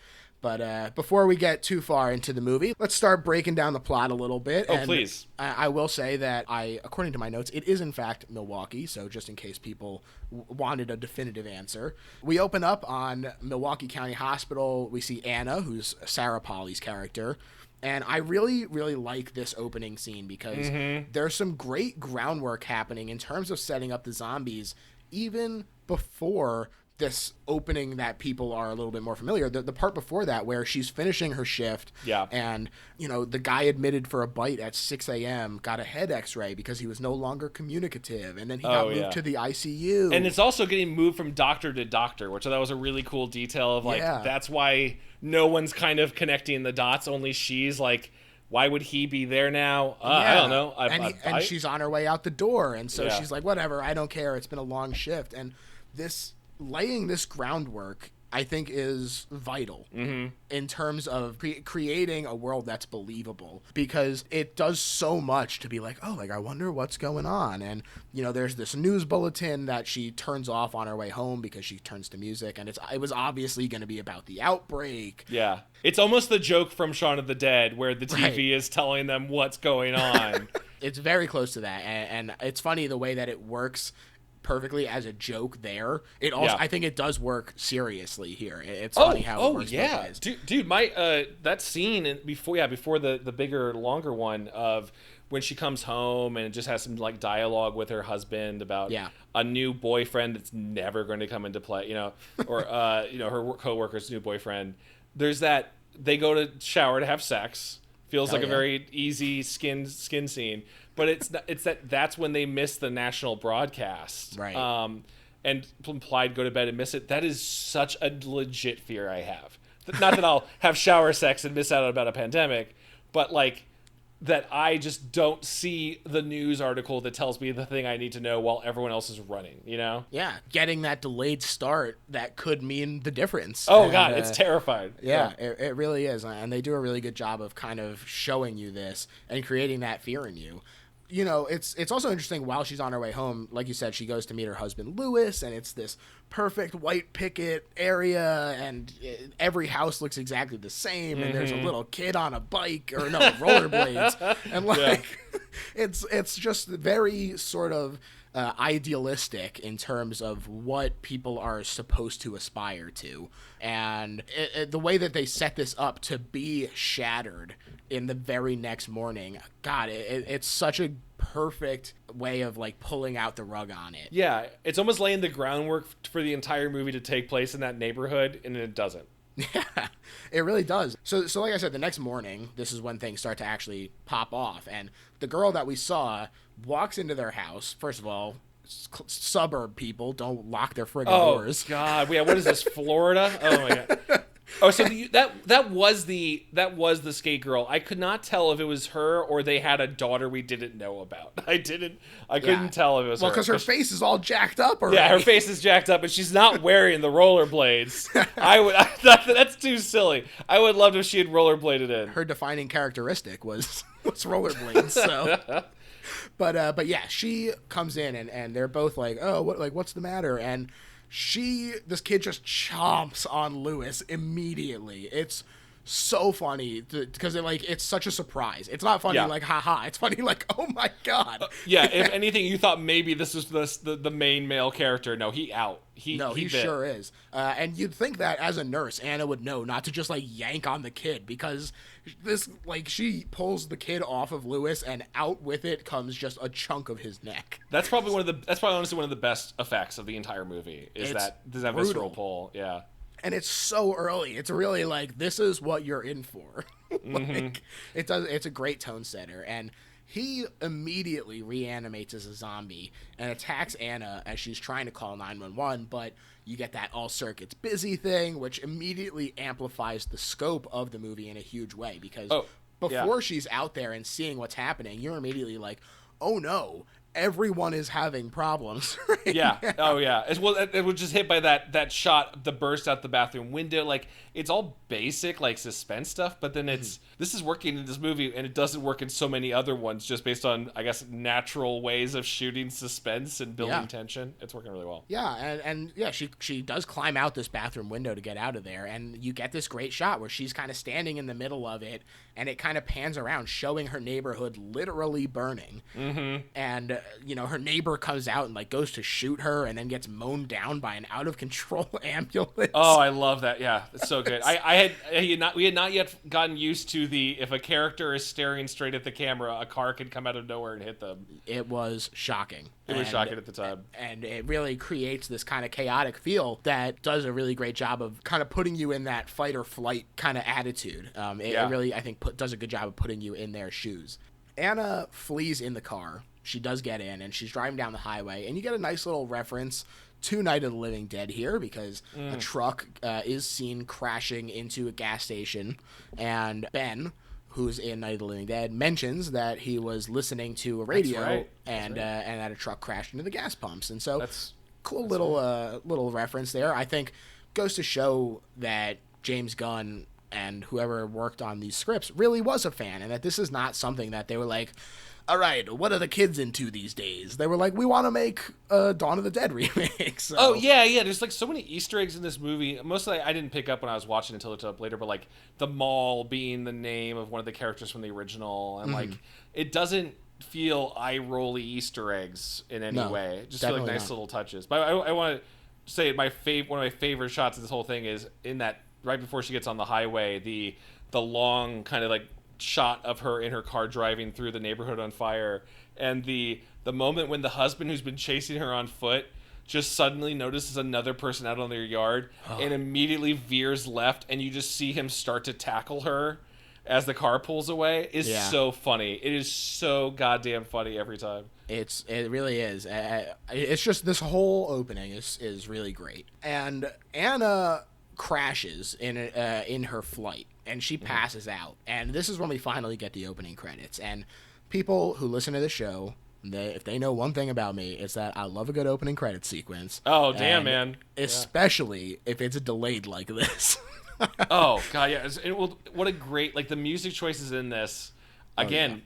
But before we get too far into the movie, let's start breaking down the plot a little bit. Oh, please. I will say that according to my notes, it is in fact Milwaukee. So just in case people wanted a definitive answer, we open up on Milwaukee County Hospital. We see Anna, who's Sarah Polley's character. And I really, really like this opening scene because there's some great groundwork happening in terms of setting up the zombies even before this opening that people are a little bit more familiar. The part before that where she's finishing her shift and, the guy admitted for a bite at 6 a.m. got a head x-ray because he was no longer communicative, and then he got moved to the ICU. And it's also getting moved from doctor to doctor, which I thought was a really cool detail of that's why no one's kind of connecting the dots, only she's like, why would he be there now? I don't know. And she's on her way out the door, and so she's like, whatever, I don't care, it's been a long shift. And laying this groundwork, I think, is vital in terms of creating a world that's believable, because it does so much to be like, oh, like, I wonder what's going on. And, there's this news bulletin that she turns off on her way home because she turns to music, and it was obviously going to be about the outbreak. Yeah. It's almost the joke from Shaun of the Dead where the TV is telling them what's going on. It's very close to that, and it's funny the way that it works perfectly as a joke there. It also I think it does work seriously here. It's funny how it works both ways. Dude, my that scene before the bigger, longer one of when she comes home and it just has some like dialogue with her husband about a new boyfriend that's never going to come into play, or her coworker's new boyfriend. There's that they go to shower to have sex. Feels like a very easy skin scene. But that's when they miss the national broadcast, right? And implied go to bed and miss it. That is such a legit fear I have. Not that I'll have shower sex and miss out about a pandemic, but like that I just don't see the news article that tells me the thing I need to know while everyone else is running. Yeah, getting that delayed start that could mean the difference. Oh, God, it's terrifying. Yeah, it really is, and they do a really good job of kind of showing you this and creating that fear in you. It's also interesting while she's on her way home, like you said, she goes to meet her husband, Lewis, and it's this perfect white picket area, and every house looks exactly the same, and there's a little kid on a bike, or no, rollerblades, and it's just very sort of idealistic in terms of what people are supposed to aspire to, and the way that they set this up to be shattered in the very next morning, God, it's such a perfect way of like pulling out the rug on it. Yeah, it's almost laying the groundwork for the entire movie to take place in that neighborhood, and it doesn't. Yeah, it really does. So like I said, the next morning, this is when things start to actually pop off, and the girl that we saw walks into their house. First of all, suburb people don't lock their friggin' doors. Oh, God. Yeah, what is this, Florida? Oh, my God. Oh, so that was the skate girl. I could not tell if it was her or they had a daughter we didn't know about. I couldn't tell if it was her. Well, because her face is all jacked up already. Yeah, her face is jacked up, and she's not wearing the rollerblades. That's too silly. I would love if she had rollerbladed in. Her defining characteristic was rollerblades. So, but yeah, she comes in and they're both like, oh, what's the matter? And this kid just chomps on Lewis immediately. It's so funny because it's such a surprise. It's not funny like haha. It's funny like, oh my god. Yeah, if anything, you thought maybe this was the main male character. No, he out. He sure is. And you'd think that as a nurse, Anna would know not to just like yank on the kid, because she pulls the kid off of Lewis and out with it comes just a chunk of his neck. That's probably honestly one of the best effects of the entire movie is that visceral pull. Yeah. And it's so early. It's really like, this is what you're in for. It's a great tone setter. And he immediately reanimates as a zombie and attacks Anna as she's trying to call 911, but you get that all circuits busy thing, which immediately amplifies the scope of the movie in a huge way, because before she's out there and seeing what's happening, you're immediately like, oh no, everyone is having problems right now. Oh yeah. It was just hit by that shot, the burst out the bathroom window. Like, it's all basic like suspense stuff, but then this is working in this movie and it doesn't work in so many other ones just based on, I guess, natural ways of shooting suspense and building tension. It's working really well. Yeah, and she does climb out this bathroom window to get out of there, and you get this great shot where she's kind of standing in the middle of it and it kind of pans around showing her neighborhood literally burning. And her neighbor comes out and like goes to shoot her and then gets mown down by an out of control ambulance. Oh, I love that. Yeah, it's so good. We had not yet gotten used to if a character is staring straight at the camera, a car can come out of nowhere and hit them. It was shocking. It was shocking at the time. And it really creates this kind of chaotic feel that does a really great job of kind of putting you in that fight or flight kind of attitude. It really, I think, does a good job of putting you in their shoes. Anna flees in the car. She does get in, and she's driving down the highway, and you get a nice little reference to Night of the Living Dead here, because a truck is seen crashing into a gas station, and Ben, who's in Night of the Living Dead, mentions that he was listening to a radio and that a truck crashed into the gas pumps, and so that's cool little reference there. I think goes to show that James Gunn and whoever worked on these scripts really was a fan, and that this is not something that they were like, all right, what are the kids into these days? They were like, we want to make a Dawn of the Dead remake. So. Oh, yeah. There's like so many Easter eggs in this movie. Mostly I didn't pick up when I was watching until I looked it up later, but like the mall being the name of one of the characters from the original. And like, it doesn't feel eye-rolly Easter eggs in any way. It just feel like nice little touches. But I want to say one of my favorite shots of this whole thing is in that right before she gets on the highway, the long kind of like shot of her in her car driving through the neighborhood on fire, and the moment when the husband who's been chasing her on foot just suddenly notices another person out on their yard and immediately veers left, and you just see him start to tackle her as the car pulls away is so funny. It is so goddamn funny every time. It really is. It's just this whole opening is really great, and Anna crashes in her flight, and she passes out, and this is when we finally get the opening credits. And people who listen to the show, if they know one thing about me, it's that I love a good opening credit sequence. Oh damn, man! Especially if it's delayed like this. Oh god, yeah. What a great, like, the music choices in this again.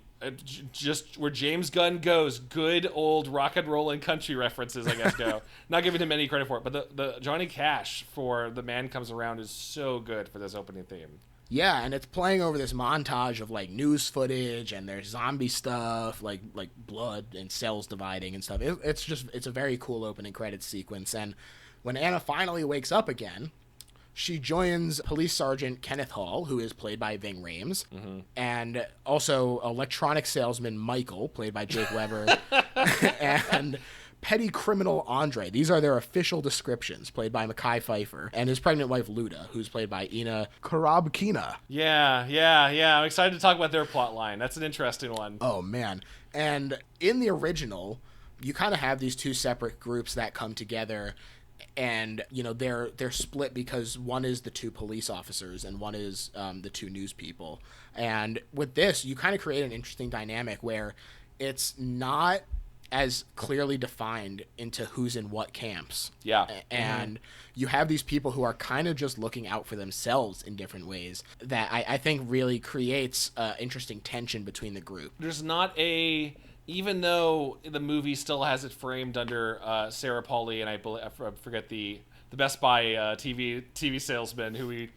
Just where James Gunn goes, good old rock and roll and country references, I guess, go. Not giving him any credit for it, but the Johnny Cash for The Man Comes Around is so good for this opening theme. Yeah, and it's playing over this montage of like news footage, and there's zombie stuff, like blood and cells dividing and stuff. It's a very cool opening credits sequence. And when Anna finally wakes up again, she joins Police Sergeant Kenneth Hall, who is played by Ving Rhames, and also electronic salesman Michael, played by Jake Weber, and petty criminal Andre. These are their official descriptions, played by Mekhi Phifer, and his pregnant wife Luda, who's played by Ina Karabkina. Yeah. I'm excited to talk about their plot line. That's an interesting one. Oh, man. And in the original, you kind of have these two separate groups that come together, and they're split because one is the two police officers and one is the two news people. And with this, you kind of create an interesting dynamic where it's not as clearly defined into who's in what camps. Yeah. And you have these people who are kind of just looking out for themselves in different ways that I think really creates interesting tension between the group. There's not even though the movie still has it framed under Sarah Pauli, and I forget the Best Buy TV salesman who we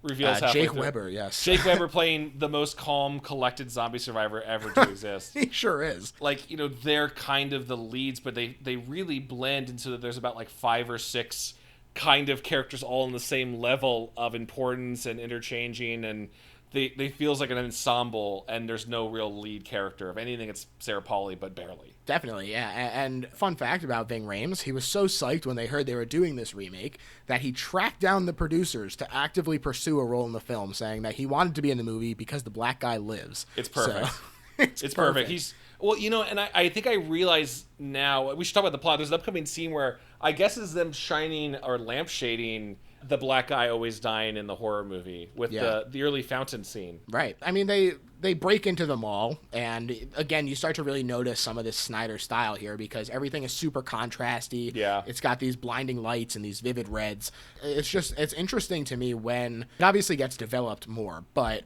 reveals Jake Weber, yes. Jake Weber playing the most calm, collected zombie survivor ever to exist. He sure is. Like, they're kind of the leads, but they really blend into that. There's about like 5 or 6 kind of characters all in the same level of importance and interchanging, and they feels like an ensemble, and there's no real lead character. If anything, it's Sarah Pauli, but barely. Definitely, yeah. And fun fact about Ving Rhames, he was so psyched when they heard they were doing this remake that he tracked down the producers to actively pursue a role in the film, saying that he wanted to be in the movie because the black guy lives. It's perfect. So, it's perfect. He's... Well, and I think I realize now, we should talk about the plot. There's an upcoming scene where I guess it's them shining or lampshading the black guy always dying in the horror movie with the early fountain scene. Right. I mean, they break into the mall, and again, you start to really notice some of this Snyder style here because everything is super contrasty. Yeah. It's got these blinding lights and these vivid reds. It's interesting to me when it obviously gets developed more, but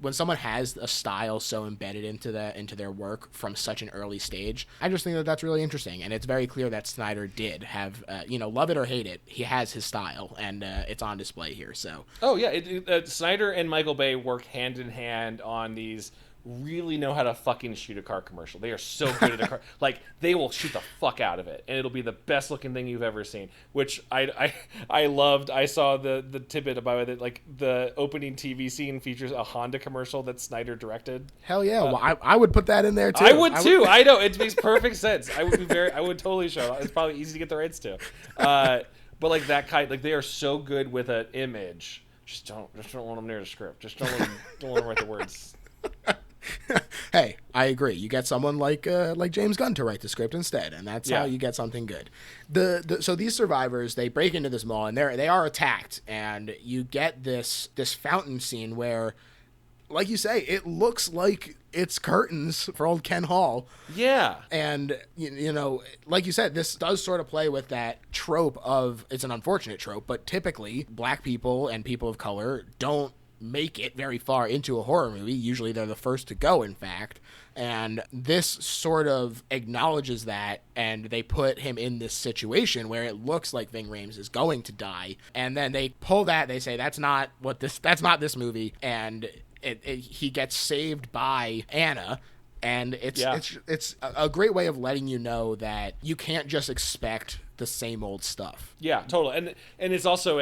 when someone has a style so embedded into their work from such an early stage, I just think that that's really interesting. And it's very clear that Snyder did have, love it or hate it, he has his style, and it's on display here. So. Oh yeah, Snyder and Michael Bay work hand in hand on these. Really know how to fucking shoot a car commercial. They are so good at a car. Like, they will shoot the fuck out of it, and it'll be the best looking thing you've ever seen. Which I loved. I saw the tidbit about it. Like, the opening TV scene features a Honda commercial that Snyder directed. Hell yeah! Well, I would put that in there too. I would too. I know, it makes perfect sense. I would totally show it. It's probably easy to get the rights to. But like that kind, like, they are so good with an image. Just don't want them near the script. Just don't want them write the words. Hey, I agree. You get someone like James Gunn to write the script instead, and that's how you get something good. So these survivors, they break into this mall, and they are attacked, and you get this fountain scene where, like you say, it looks like it's curtains for old Ken Hall. Yeah. And, like you said, this does sort of play with that trope of, it's an unfortunate trope, but typically black people and people of color don't make it very far into a horror movie. Usually they're the first to go, in fact. And this sort of acknowledges that, and they put him in this situation where it looks like Ving Rhames is going to die. And then they pull that, they say, that's not this movie. And he gets saved by Anna. And it's a great way of letting you know that you can't just expect the same old stuff. Yeah, totally. And it's also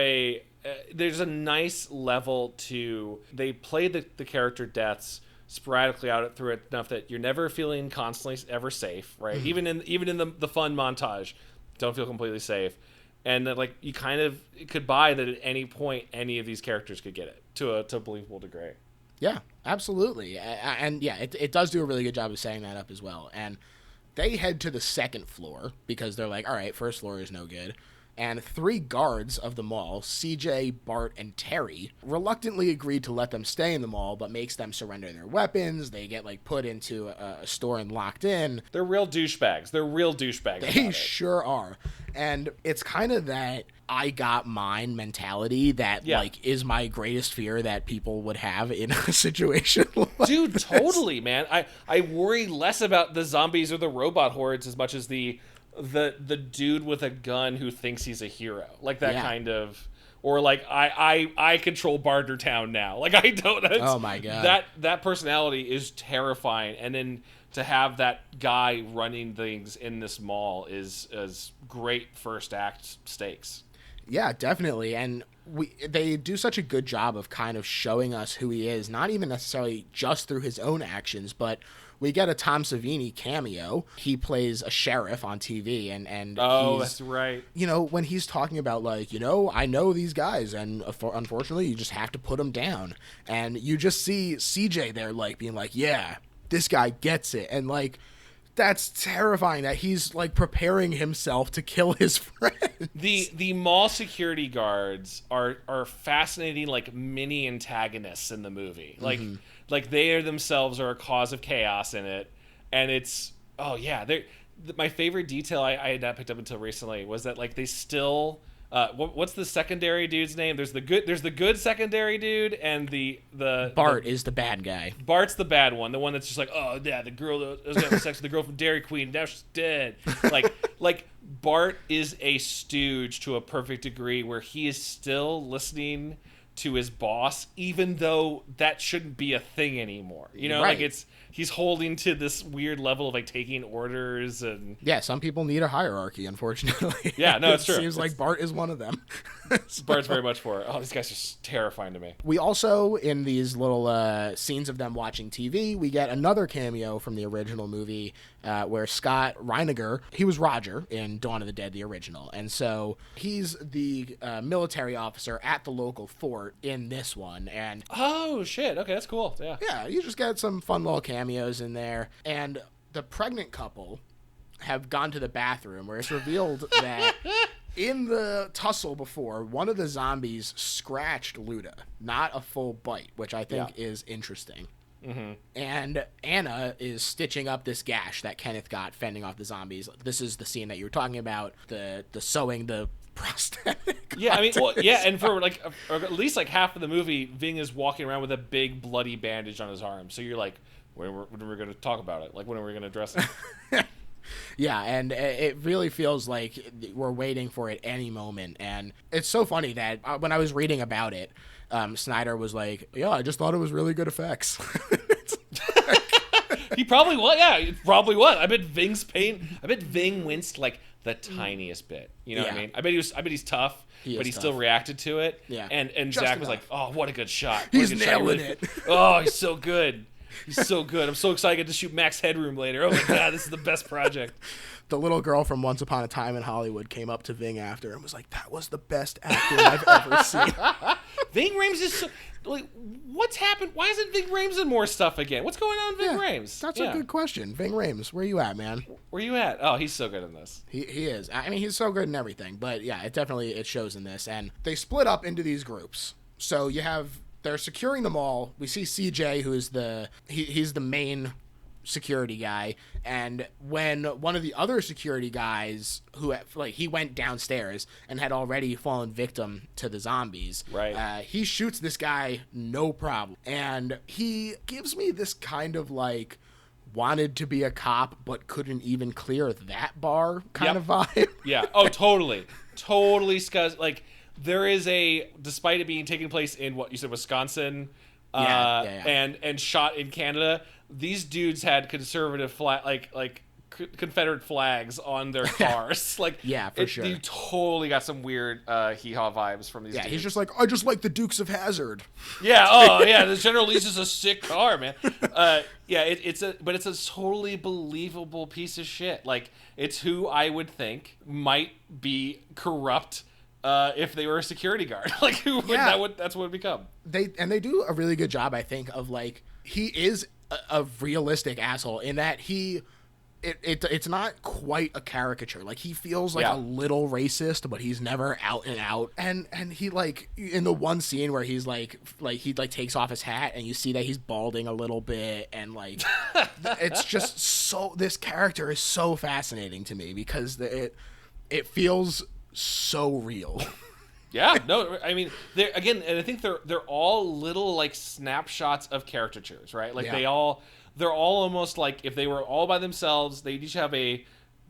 there's a nice level to, they play the character deaths sporadically out through it enough that you're never feeling constantly ever safe, right? Mm-hmm. Even in the fun montage, don't feel completely safe. And that, like, you kind of could buy that at any point any of these characters could get it to a believable degree. Yeah, absolutely. And yeah, it does do a really good job of setting that up as well. And they head to the second floor because they're like, all right, first floor is no good. And 3 guards of the mall, CJ, Bart, and Terry, reluctantly agreed to let them stay in the mall, but makes them surrender their weapons. They get, like, put into a store and locked in. They're real douchebags. They sure are. And it's kind of that I got mine mentality that, like, is my greatest fear that people would have in a situation like Dude, this. Totally, man. I worry less about the zombies or the robot hordes as much as the dude with a gun who thinks he's a hero, like that kind of, or like I control Bartertown now. Like, I don't. Oh my god, that personality is terrifying, and then to have that guy running things in this mall is great first act stakes. Yeah, definitely, and they do such a good job of kind of showing us who he is, not even necessarily just through his own actions, but we get a Tom Savini cameo. He plays a sheriff on TV, and that's right. When he's talking about, like, I know these guys, and unfortunately, you just have to put them down. And you just see CJ there, like, being like, yeah, this guy gets it. And, like, That's terrifying that he's like preparing himself to kill his friends. The mall security guards are fascinating, like mini antagonists in the movie. Like they are themselves are a cause of chaos in it, and it's my favorite detail I had not picked up until recently was that like they still. What's the secondary dude's name? There's the good secondary dude, and the Bart is the bad guy. Bart's the bad one, the one that's just like, oh yeah, the girl that was having sex with the girl from Dairy Queen, now she's dead. Like Bart is a stooge to a perfect degree, where he is still listening to his boss, even though that shouldn't be a thing anymore. You know, right. Like he's holding to this weird level of like taking orders and some people need a hierarchy, unfortunately. Yeah, no, it's true. Seems like Bart is one of them. Bart's very much for it. Oh, these guys are terrifying to me. We also, in these little scenes of them watching TV, we get another cameo from the original movie where Scott Reiniger, he was Roger in Dawn of the Dead, the original. And so he's the military officer at the local fort in this one. And oh, shit. Okay, that's cool. Yeah. Yeah, you just get some fun little cameos in there. And the pregnant couple have gone to the bathroom where it's revealed that in the tussle before, one of the zombies scratched Luda, not a full bite, which I think is interesting. Mm-hmm. And Anna is stitching up this gash that Kenneth got fending off the zombies. This is the scene that you were talking about, the sewing the prosthetic. Yeah, I mean, well, yeah, and for like at least like half of the movie, Ving is walking around with a big bloody bandage on his arm. So you're like, when are we going to talk about it? Like, when are we going to address it? Yeah, and it really feels like we're waiting for it any moment. And it's so funny that when I was reading about it, Snyder was like, yeah, I just thought it was really good effects. He probably was. Yeah, he probably was. I bet Ving's pain. I bet Ving winced like the tiniest bit. You know what I mean? I bet he's tough, but he still reacted to it. Yeah. And Zack was like, oh, what a good shot. He's nailing it. Oh, he's so good. He's so good. I'm so excited to shoot Max Headroom later. Oh my god, this is the best project. The little girl from Once Upon a Time in Hollywood came up to Ving after and was like, that was the best acting I've ever seen. Ving Rhames is so, like, what's happened? Why isn't Ving Rhames in more stuff again? What's going on with Ving Rhames? That's a good question. Ving Rhames, where you at, man? Where you at? Oh, he's so good in this. He is. I mean, he's so good in everything. But yeah, it shows in this. And they split up into these groups. So you have... They're securing them all. We see CJ, who is he's the main security guy, and when one of the other security guys he went downstairs and had already fallen victim to the zombies, right? He shoots this guy no problem, and he gives me this kind of like wanted to be a cop but couldn't even clear that bar kind of vibe. Yeah. Oh, totally, scuzz. Like, there is despite it being taking place in what you said, Wisconsin, and shot in Canada, these dudes had conservative Confederate flags on their cars. Like, yeah, for sure. You totally got some weird hee-haw vibes from these dudes. He's just like, I just like the Dukes of Hazzard. Yeah, oh yeah, the General Lee's is a sick car, man. It's a totally believable piece of shit. Like, it's who I would think might be corrupt if they were a security guard. Like, that's what it would become. They do a really good job, I think, of like, he is a realistic asshole in that it's not quite a caricature. Like, he feels like a little racist, but he's never out and out. And he, like, in the one scene where he's like he takes off his hat and you see that he's balding a little bit, and like it's just so, this character is so fascinating to me because it feels so real. Yeah, no, I mean, and I think they're all little like snapshots of caricatures, right? Like, they're all almost like if they were all by themselves, they'd each have a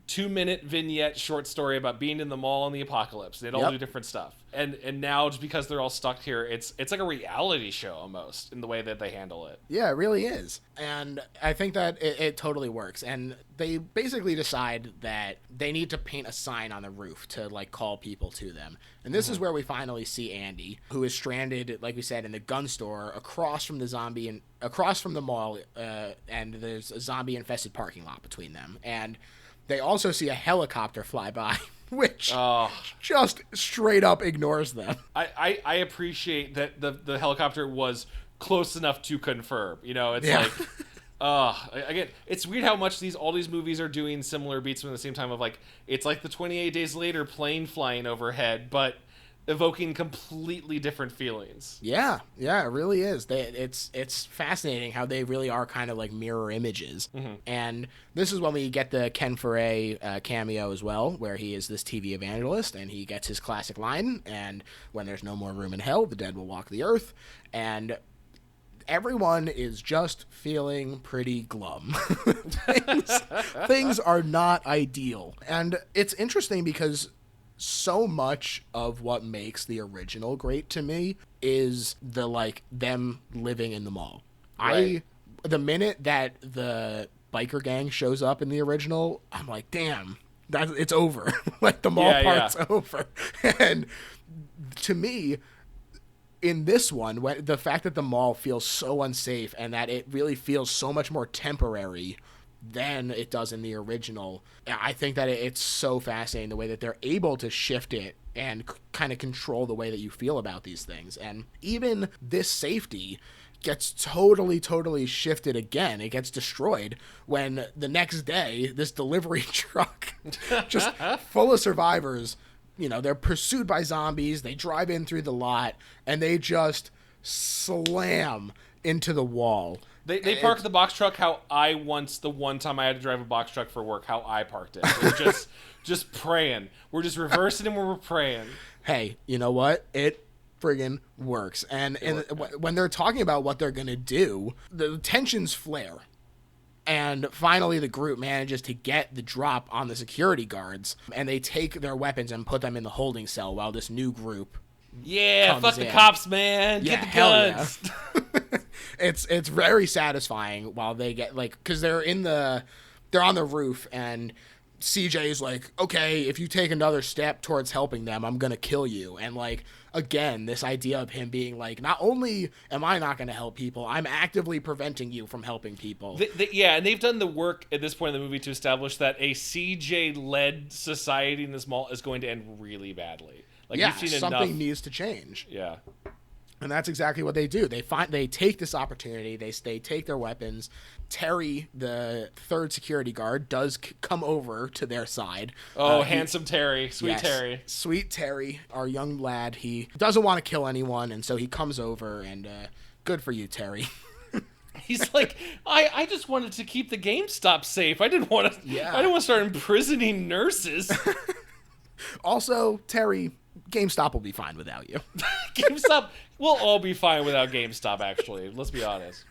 2-minute vignette short story about being in the mall in the apocalypse. They'd all do different stuff. And now, just because they're all stuck here, it's like a reality show almost in the way that they handle it. Yeah, it really is. And I think that it totally works. And they basically decide that they need to paint a sign on the roof to like call people to them. And this is where we finally see Andy, who is stranded, like we said, in the gun store across from the zombie and across from the mall. And there's a zombie infested parking lot between them. And they also see a helicopter fly by, which just straight up ignores them. I appreciate that the helicopter was close enough to confirm. You know, it's like Again, it's weird how much all these movies are doing similar beats at the same time of like, it's like the 28 Days Later plane flying overhead, but evoking completely different feelings. Yeah, it really is. It's fascinating how they really are kind of like mirror images. Mm-hmm. And this is when we get the Ken Foray cameo as well, where he is this TV evangelist, and he gets his classic line, and when there's no more room in hell, the dead will walk the earth. And everyone is just feeling pretty glum. things are not ideal. And it's interesting because so much of what makes the original great to me is them living in the mall. Right. The minute that the biker gang shows up in the original, I'm like, damn, it's over. Like the mall part's over. And to me, in this one, when the fact that the mall feels so unsafe and that it really feels so much more temporary than it does in the original, I think that it's so fascinating the way that they're able to shift it and kind of control the way that you feel about these things. And even this safety gets totally shifted again. It gets destroyed when the next day this delivery truck just full of survivors, they're pursued by zombies, they drive in through the lot, and they just slam into the wall. They park the box truck how the one time I had to drive a box truck for work, how I parked it. It was just praying. We're just reversing them when we're praying. Hey, you know what? It friggin' works. And when they're talking about what they're going to do, the tensions flare. And finally, the group manages to get the drop on the security guards, and they take their weapons and put them in the holding cell while this new group fuck the cops, man. Get the guns. Yeah. It's very satisfying while they get, because they're on the roof, and CJ is like, okay, if you take another step towards helping them, I'm going to kill you. And, again, this idea of him being like, not only am I not going to help people, I'm actively preventing you from helping people. And they've done the work at this point in the movie to establish that a CJ-led society in this mall is going to end really badly. You've seen something needs to change. Yeah. And that's exactly what they do. They take this opportunity. They take their weapons. Terry, the third security guard, does come over to their side. Oh, handsome Terry. Sweet Terry. Sweet Terry, our young lad. He doesn't want to kill anyone, and so he comes over, and good for you, Terry. He's like, I just wanted to keep the GameStop safe. I didn't want to start imprisoning nurses. Also, Terry, GameStop will be fine without you. GameStop, we'll all be fine without GameStop, actually. Let's be honest.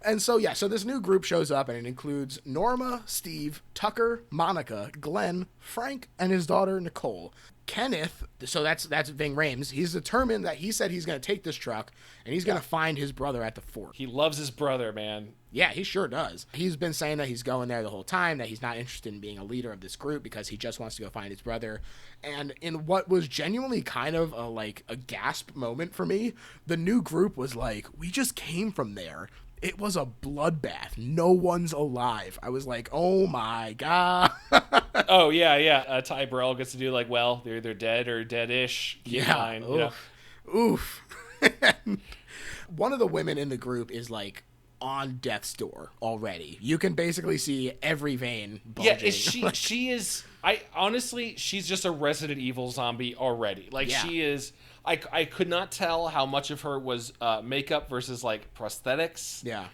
And so this new group shows up, and it includes Norma, Steve, Tucker, Monica, Glenn, Frank, and his daughter, Nicole. Kenneth, so that's Ving Rhames, he's determined that he said he's going to take this truck, and he's going to find his brother at the fort. He loves his brother, man. Yeah, he sure does. He's been saying that he's going there the whole time, that he's not interested in being a leader of this group because he just wants to go find his brother. And in what was genuinely kind of a gasp moment for me, the new group was like, we just came from there. It was a bloodbath. No one's alive. I was like, oh my God. Oh, yeah. Ty Burrell gets to do they're either dead or dead-ish. Yeah. Oof. One of the women in the group is on death's door already. You can basically see every vein bulging. Yeah, she is... honestly, she's just a Resident Evil zombie already. She is... I could not tell how much of her was makeup versus prosthetics. Yeah.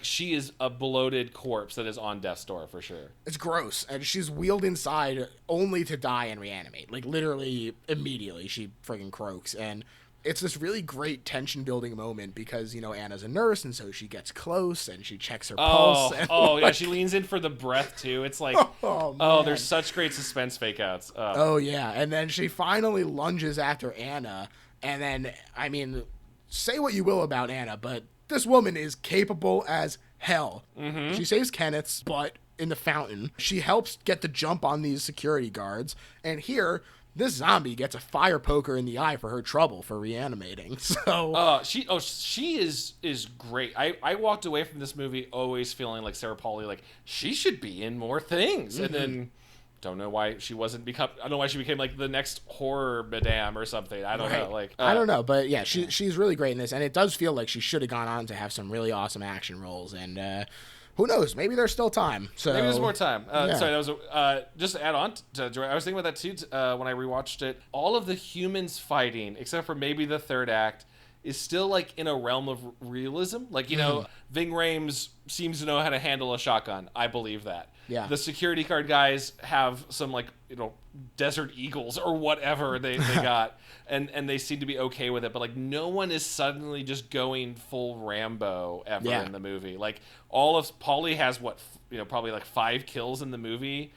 She is a bloated corpse that is on death's door for sure. It's gross. And she's wheeled inside only to die and reanimate. Literally immediately she friggin' croaks. And it's this really great tension building moment because, Anna's a nurse, and so she gets close and she checks her pulse. And yeah, she leans in for the breath too. It's there's such great suspense fake outs. Oh yeah. And then she finally lunges after Anna. And then, say what you will about Anna, but this woman is capable as hell. Mm-hmm. She saves Kenneth's butt in the fountain. She helps get the jump on these security guards. And here, this zombie gets a fire poker in the eye for her trouble for reanimating. So she is great. I walked away from this movie always feeling like Sarah Polley, she should be in more things. Mm-hmm. And then don't know why she became the next horror madame or something. I don't know. I don't know, but yeah, she's really great in this, and it does feel like she should have gone on to have some really awesome action roles. And who knows? Maybe there's still time. So maybe there's more time. yeah. Sorry, that was just to add on to Joy. I was thinking about that too when I rewatched it. All of the humans fighting, except for maybe the third act, is still like in a realm of realism. Like, you know, Ving Rhames seems to know how to handle a shotgun. I believe that. Yeah. The security guard guys have some, like, you know, Desert Eagles or whatever they got, and they seem to be okay with it. But like, no one is suddenly just going full Rambo ever in the movie. Like, all of Paulie has probably like 5 kills in the movie,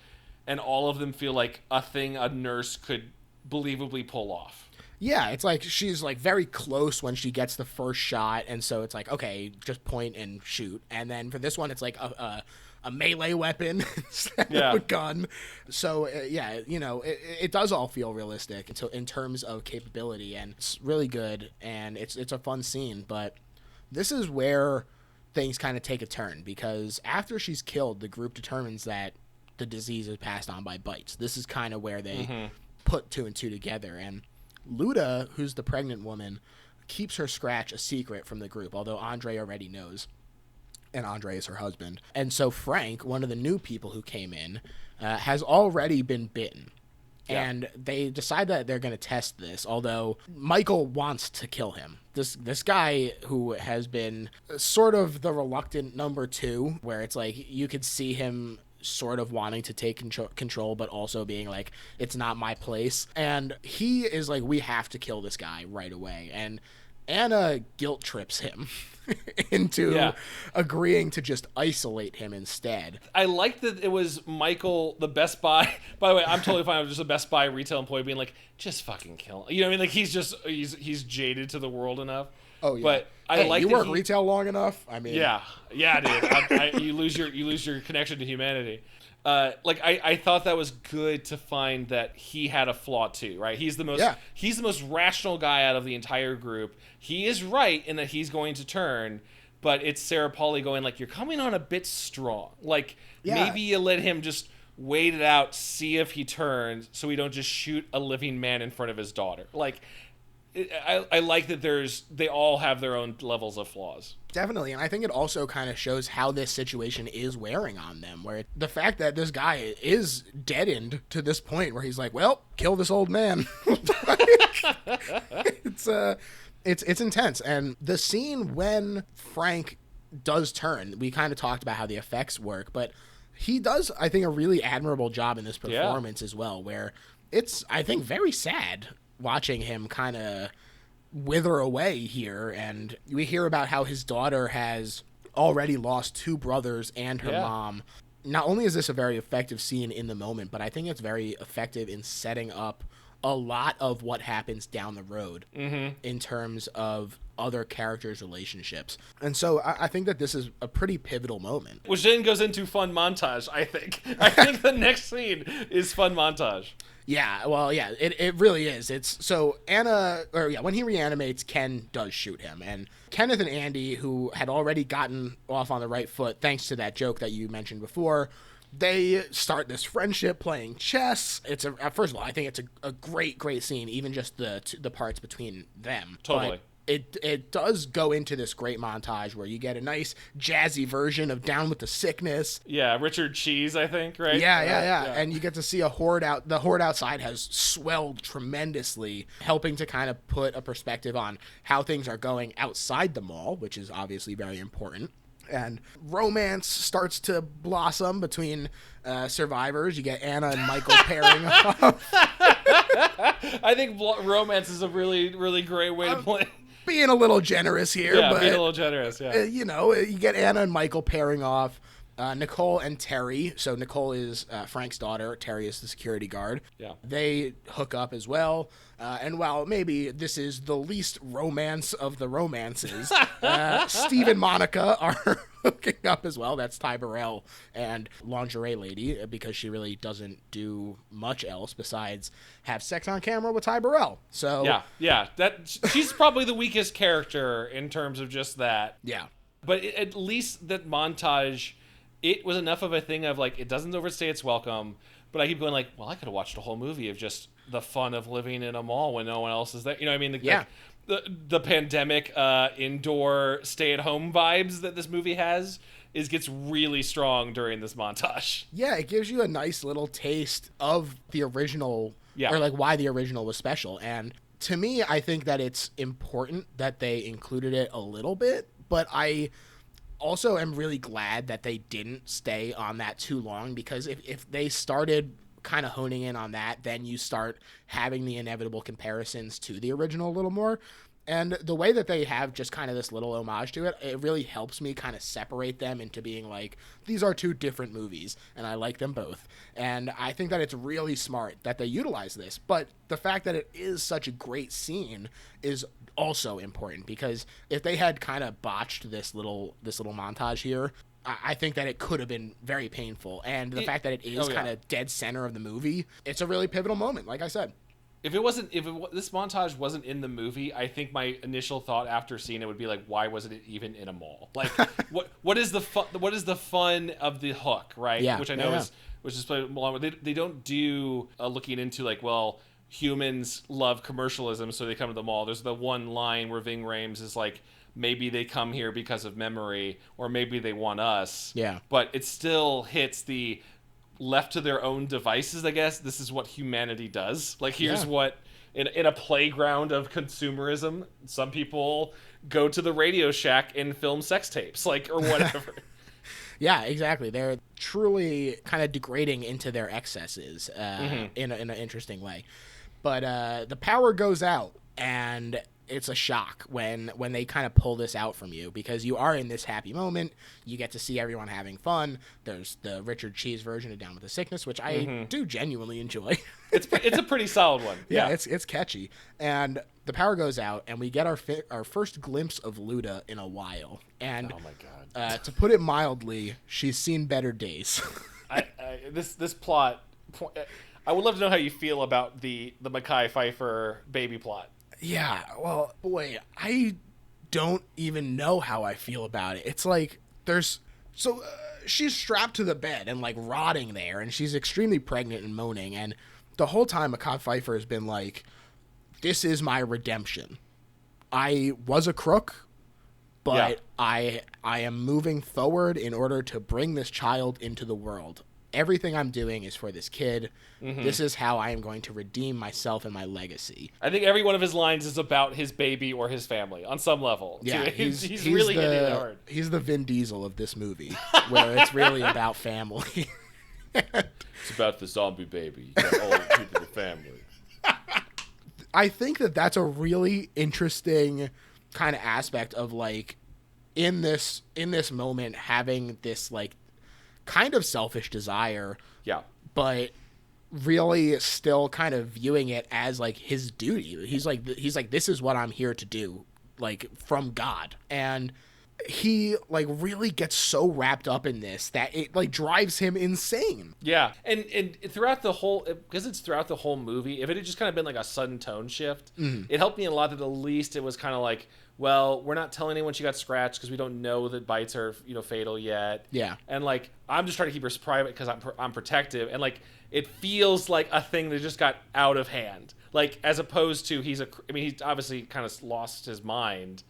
and all of them feel like a thing a nurse could believably pull off. Yeah, it's like she's like very close when she gets the first shot, and so it's like, okay, just point and shoot. And then for this one, it's like a melee weapon instead of a gun. So you know, it does all feel realistic in terms of capability, and it's really good, and it's a fun scene. But this is where things kind of take a turn, because after she's killed, the group determines that the disease is passed on by bites. This is kind of where they put 2 and 2 together, and Luda, who's the pregnant woman, keeps her scratch a secret from the group, although Andre already knows, and Andre is her husband. And so Frank, one of the new people who came in, has already been bitten. Yeah. And they decide that they're going to test this, although Michael wants to kill him. This guy who has been sort of the reluctant number 2, where it's like you could see him sort of wanting to take control, but also being like, it's not my place. And he is like, we have to kill this guy right away. And Anna guilt trips him into agreeing to just isolate him instead. I like that it was Michael, the Best Buy. By the way, I'm totally fine with just a Best Buy retail employee being like, just fucking kill him. You know what I mean? Like, he's jaded to the world enough. Oh yeah. But I like you work retail long enough. I mean, yeah, dude. You lose your connection to humanity. I thought that was good to find that he had a flaw too, right? He's the most rational guy out of the entire group. He is right in that he's going to turn, but it's Sarah Pauly going like, you're coming on a bit strong. Like, maybe you let him just wait it out, see if he turns, so we don't just shoot a living man in front of his daughter. Like, I like that they all have their own levels of flaws. Definitely, and I think it also kind of shows how this situation is wearing on them, where the fact that this guy is deadened to this point where he's like, well, kill this old man. It's intense. And the scene when Frank does turn, we kind of talked about how the effects work, but he does, I think, a really admirable job in this performance as well, where it's, I think, very sad watching him kind of wither away here. And we hear about how his daughter has already lost 2 brothers and her mom. Not only is this a very effective scene in the moment, but I think it's very effective in setting up a lot of what happens down the road in terms of other characters' relationships. And so I think that this is a pretty pivotal moment. Which then goes into fun montage, I think. I think the next scene is fun montage. Yeah, well, yeah, it really is. It's so when he reanimates, Ken does shoot him, and Kenneth and Andy, who had already gotten off on the right foot thanks to that joke that you mentioned before, they start this friendship playing chess. It's first of all, I think it's a great scene, even just the parts between them. Totally. But it does go into this great montage where you get a nice jazzy version of Down with the Sickness. Yeah, Richard Cheese, I think, right? Yeah. And you get to see a horde out. The horde outside has swelled tremendously, helping to kind of put a perspective on how things are going outside the mall, which is obviously very important. And romance starts to blossom between survivors. You get Anna and Michael pairing up. I think romance is a really, really great way to play. Being a little generous here. Yeah, but, being a little generous, yeah. You get Anna and Michael pairing off. Nicole and Terry. So Nicole is Frank's daughter. Terry is the security guard. Yeah. They hook up as well. And while maybe this is the least romance of the romances, Steve and Monica are hooking up as well. That's Ty Burrell and Lingerie Lady, because she really doesn't do much else besides have sex on camera with Ty Burrell. So yeah. She's probably the weakest character in terms of just that. Yeah. But at least that montage, it was enough of a thing of like, it doesn't overstay its welcome, but I keep going like, well, I could have watched a whole movie of just the fun of living in a mall when no one else is there. You know what I mean? Yeah. The pandemic indoor stay-at-home vibes that this movie has gets really strong during this montage. Yeah, it gives you a nice little taste of the original, or like why the original was special. And to me, I think that it's important that they included it a little bit, but I also am really glad that they didn't stay on that too long, because if they started kind of honing in on that, then you start having the inevitable comparisons to the original a little more. And the way that they have just kind of this little homage to it, it really helps me kind of separate them into being like, these are two different movies, and I like them both. And I think that it's really smart that they utilize this. But the fact that it is such a great scene is also important, because if they had kind of botched this little montage here, I think that it could have been very painful. And the fact that it is kind of dead center of the movie, it's a really pivotal moment, like I said. If this montage wasn't in the movie, I think my initial thought after seeing it would be like, why wasn't it even in a mall? Like, what is the fun of the hook, right? Yeah, which I know is played along with. They don't do looking into like, well, humans love commercialism, so they come to the mall. There's the one line where Ving Rhames is like, maybe they come here because of memory, or maybe they want us. Yeah, but it still hits the left to their own devices, I guess. This is what humanity does. Like, here's what in a playground of consumerism, some people go to the Radio Shack and film sex tapes, like, or whatever. Yeah, exactly. They're truly kind of degrading into their excesses in an interesting way. But the power goes out, and it's a shock when they kind of pull this out from you, because you are in this happy moment. You get to see everyone having fun. There's the Richard Cheese version of Down with the Sickness, which I do genuinely enjoy. It's a pretty solid one. Yeah, it's catchy. And the power goes out, and we get our first glimpse of Luda in a while. And oh my God, to put it mildly, she's seen better days. This plot, I would love to know how you feel about the Mekhi Phifer baby plot. Yeah, well, boy, I don't even know how I feel about it. It's like she's strapped to the bed and like rotting there, and she's extremely pregnant and moaning, and the whole time Mekhi Phifer has been like, this is my redemption. I was a crook, but I am moving forward in order to bring this child into the world. Everything I'm doing is for this kid. This is how I am going to redeem myself and my legacy. I think every one of his lines is about his baby or his family on some level. Yeah, he's really hitting it hard. He's the Vin Diesel of this movie, where it's really about family. It's about the zombie baby. You got all the people in the family. I think that that's a really interesting kind of aspect of like in this moment having this like kind of selfish desire, but really still kind of viewing it as like his duty. He's like this is what I'm here to do, like from God. And he like really gets so wrapped up in this that it like drives him insane. Yeah, and throughout the whole, because it's throughout the whole movie, if it had just kind of been like a sudden tone shift, it helped me a lot that at least it was kind of like, well, we're not telling anyone she got scratched because we don't know that bites are, fatal yet. Yeah. And like, I'm just trying to keep her private because I'm protective, and like, it feels like a thing that just got out of hand. Like, as opposed to he's obviously kind of lost his mind,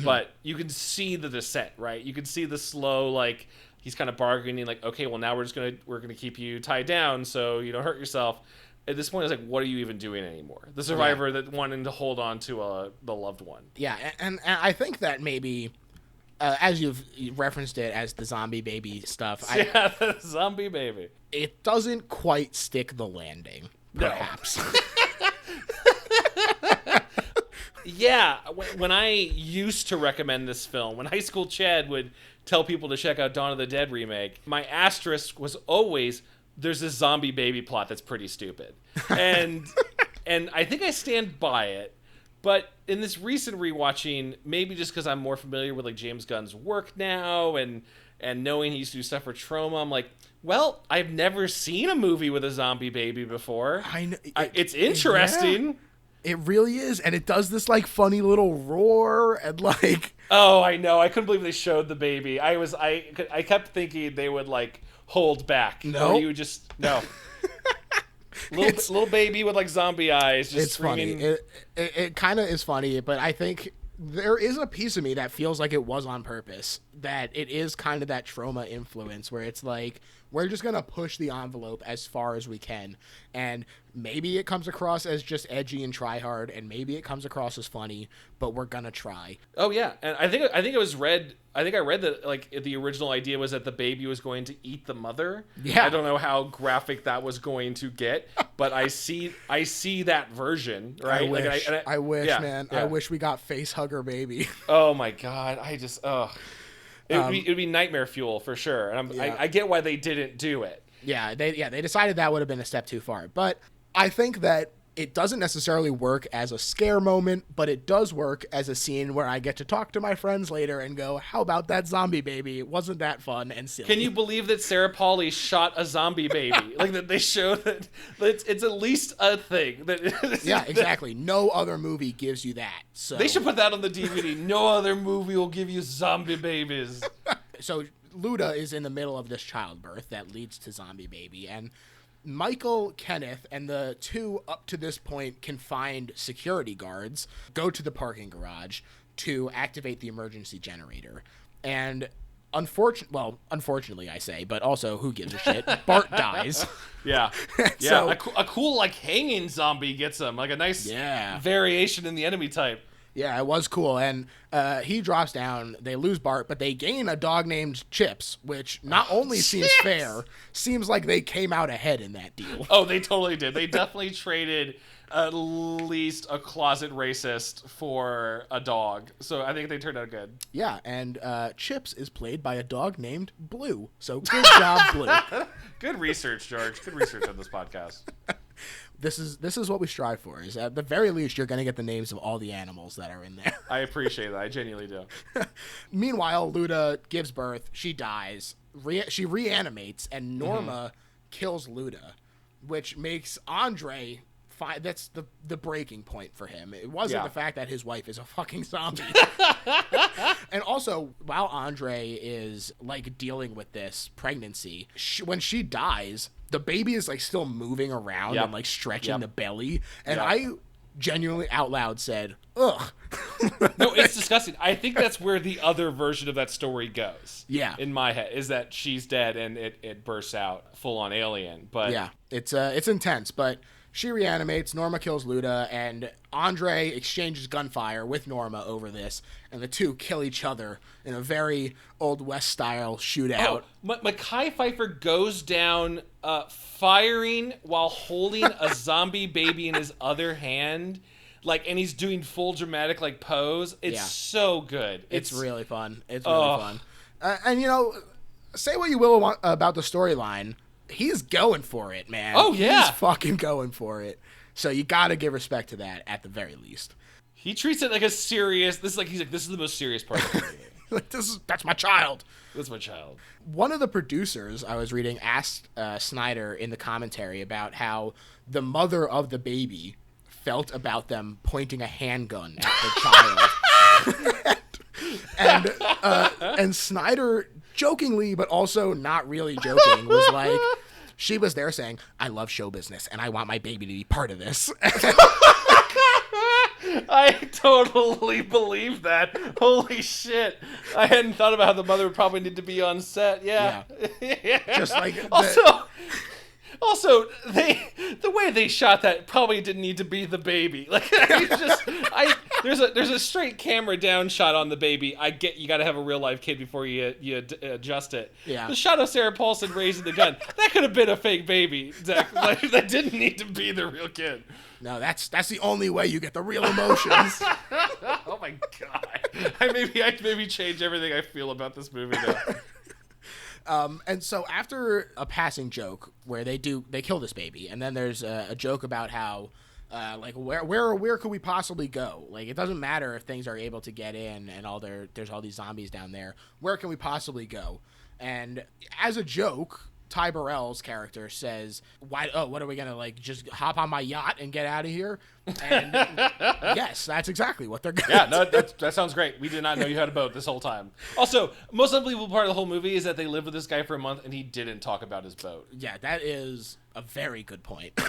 but you can see the descent, right? You can see the slow, like, he's kind of bargaining, like, okay, well, now we're gonna keep you tied down so you don't hurt yourself. At this point, it's like, what are you even doing anymore? The survivor that wanted to hold on to the loved one. Yeah, and I think that maybe, as you've referenced it as the zombie baby stuff. The zombie baby. It doesn't quite stick the landing, perhaps. No. Yeah, when I used to recommend this film, when High School Chad would tell people to check out Dawn of the Dead remake, my asterisk was always, there's this zombie baby plot that's pretty stupid. And I think I stand by it. But in this recent rewatching, maybe just because I'm more familiar with like James Gunn's work now and knowing he used to do stuff for Troma, I'm like, well, I've never seen a movie with a zombie baby before. I know, it's interesting. Yeah. It really is, and it does this like funny little roar and like. Oh, I know. I couldn't believe they showed the baby. I kept thinking they would like hold back. No, you just no. little baby with like zombie eyes. Just it's screaming. funny. It kind of is funny, but I think There is a piece of me that feels like it was on purpose, that it is kind of that trauma influence where it's like, we're just going to push the envelope as far as we can. And maybe it comes across as just edgy and try hard, and maybe it comes across as funny, but we're going to try. Oh yeah. And I think I read that like the original idea was that the baby was going to eat the mother. Yeah. I don't know how graphic that was going to get, but I see that version, right? I wish, yeah, man. yeah. I wish we got face hugger baby. Oh my God. It would be nightmare fuel for sure. And I get why they didn't do it. Yeah, they decided that would have been a step too far. But I think that it doesn't necessarily work as a scare moment, but it does work as a scene where I get to talk to my friends later and go, how about that zombie baby? Wasn't that fun and silly? Can you believe that Sarah Pauli shot a zombie baby? Like that they show that it's at least a thing. Yeah, exactly. No other movie gives you that. So they should put that on the DVD. No other movie will give you zombie babies. So Luda is in the middle of this childbirth that leads to zombie baby, and Michael, Kenneth, and the two up to this point confined security guards go to the parking garage to activate the emergency generator. And unfortunately, I say, but also who gives a shit? Bart dies. Yeah. Yeah. So, a cool like hanging zombie gets him, like a nice variation in the enemy type. Yeah, it was cool. And he drops down. They lose Bart, but they gain a dog named Chips, which not only seems fair, seems like they came out ahead in that deal. Oh, they totally did. They definitely traded at least a closet racist for a dog. So I think they turned out good. Yeah, and Chips is played by a dog named Blue. So good job, Blue. Good research, George. Good research on this podcast. This is what we strive for. Is at the very least you're going to get the names of all the animals that are in there. I appreciate that. I genuinely do. Meanwhile, Luda gives birth. She dies. She reanimates, and Norma kills Luda, which makes Andre. That's the breaking point for him. It wasn't the fact that his wife is a fucking zombie. And also, while Andre is like dealing with this pregnancy, when she dies, the baby is like still moving around and like stretching the belly. And I genuinely out loud said, ugh. No, it's disgusting. I think that's where the other version of that story goes. Yeah. In my head, is that she's dead and it bursts out full on alien. But yeah, it's intense, but she reanimates, Norma kills Luda, and Andre exchanges gunfire with Norma over this, and the two kill each other in a very Old West style shootout. Oh, Mekhi Phifer goes down firing while holding a zombie baby in his other hand, and he's doing full dramatic pose. It's so good. It's really fun. It's really fun. And say what you will about the storyline. He's going for it, man. Oh, yeah. He's fucking going for it. So you got to give respect to that at the very least. He treats it like a serious... this is the most serious part of the movie. That's my child. That's my child. One of the producers I was reading asked Snyder in the commentary about how the mother of the baby felt about them pointing a handgun at the child. And Snyder, jokingly but also not really joking, was like, she was there saying, I love show business and I want my baby to be part of this. I totally believe that. Holy shit. I hadn't thought about how the mother would probably need to be on set. Yeah. Just like Also, the way they shot that probably didn't need to be the baby. There's a straight camera down shot on the baby. I get you got to have a real live kid before you adjust it. Yeah. The shot of Sarah Paulson raising the gun, that could have been a fake baby. Zack. That didn't need to be the real kid. No, that's the only way you get the real emotions. Oh my god! I maybe change everything I feel about this movie now. And so after a passing joke where they kill this baby, and then there's a joke about how where could we possibly go? Like, it doesn't matter if things are able to get in and there's all these zombies down there. Where can we possibly go? And as a joke Ty Burrell's character says, what are we gonna just hop on my yacht and get out of here? And yes, that's exactly what they're gonna Yeah, do. no, that sounds great. We did not know you had a boat this whole time. Also, most unbelievable part of the whole movie is that they lived with this guy for a month and he didn't talk about his boat. Yeah, that is a very good point.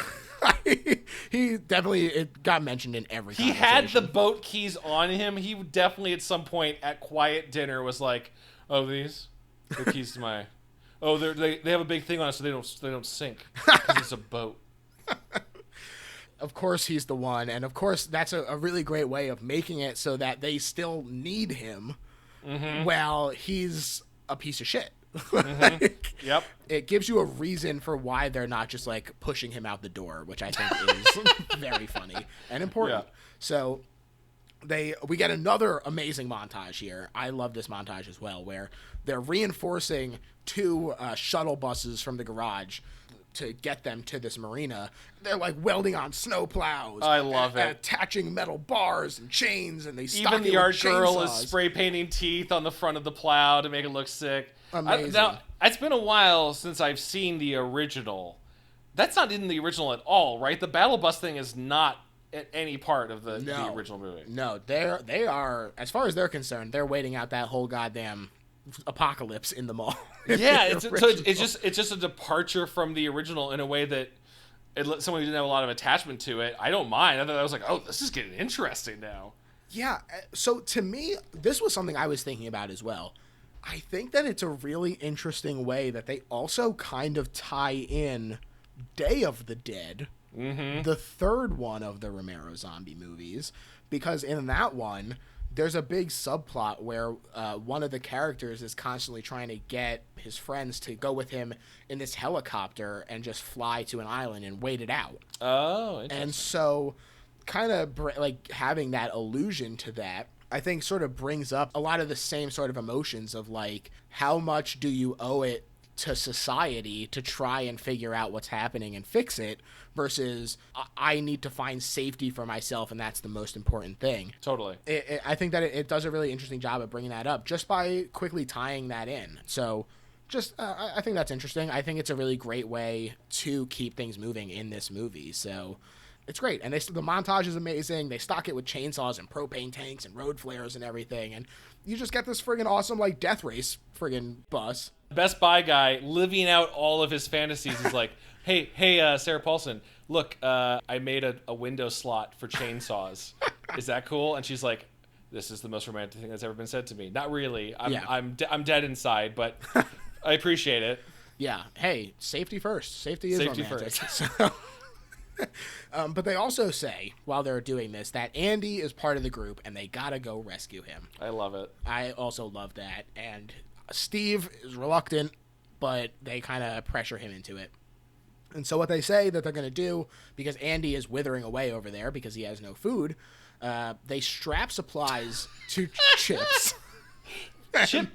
He definitely, it got mentioned in every He had the boat keys on him. He definitely at some point at quiet dinner was like, "Oh, these, the keys to my, oh, they have a big thing on it so they don't sink because it's a boat." Of course he's the one, and of course that's a really great way of making it so that they still need him while he's a piece of shit. Yep. It gives you a reason for why they're not just pushing him out the door, which I think is very funny and important. Yeah. So we get another amazing montage here. I love this montage as well, where they're reinforcing 2 shuttle buses from the garage to get them to this marina. They're welding on snow plows. I love it. Attaching metal bars and chains, and they stock Even it the with art girl is chainsaws. spray painting teeth on the front of the plow to make it look sick. Amazing. Now, it's been a while since I've seen the original. That's not in the original at all, right? The battle bus thing is not at any part of the original movie. No, they are, as far as they're concerned, they're waiting out that whole goddamn apocalypse in the mall. Yeah, it's just a departure from the original in a way that someone who didn't have a lot of attachment to it. I don't mind. I thought I was like, oh, this is getting interesting now. Yeah, so to me, this was something I was thinking about as well. I think that it's a really interesting way that they also kind of tie in Day of the Dead, the third one of the Romero zombie movies, because in that one, there's a big subplot where one of the characters is constantly trying to get his friends to go with him in this helicopter and just fly to an island and wait it out. Oh, interesting. And so kind of having that allusion to that, I think sort of brings up a lot of the same sort of emotions of how much do you owe it to society to try and figure out what's happening and fix it versus I need to find safety for myself and that's the most important thing. Totally. I think that it does a really interesting job of bringing that up just by quickly tying that in. So I think that's interesting. I think it's a really great way to keep things moving in this movie. So it's great. And the montage is amazing. They stock it with chainsaws and propane tanks and road flares and everything. And you just get this friggin' awesome death race friggin' bus. Best Buy guy living out all of his fantasies is like, hey, Sarah Paulson, look, I made a window slot for chainsaws. Is that cool? And she's like, this is the most romantic thing that's ever been said to me. Not really. I'm dead inside, but I appreciate it. Yeah. Hey, safety first. Safety is romantic. First. So, but they also say, while they're doing this, that Andy is part of the group and they gotta go rescue him. I love it. I also love that. And Steve is reluctant, but they kind of pressure him into it. And so what they say that they're going to do, because Andy is withering away over there because he has no food, they strap supplies to Chips.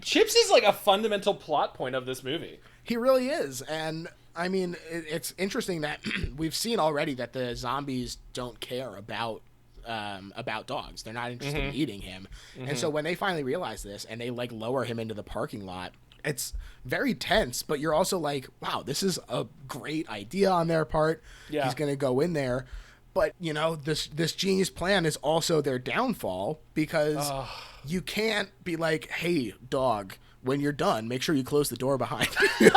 Chips is a fundamental plot point of this movie. He really is. And I mean, it's interesting that we've seen already that the zombies don't care about dogs. They're not interested in eating him. And so when they finally realize this and they lower him into the parking lot, it's very tense, but you're also wow, this is a great idea on their part. Yeah. He's going to go in there. But, this genius plan is also their downfall because you can't be hey, dog, when you're done, make sure you close the door behind you.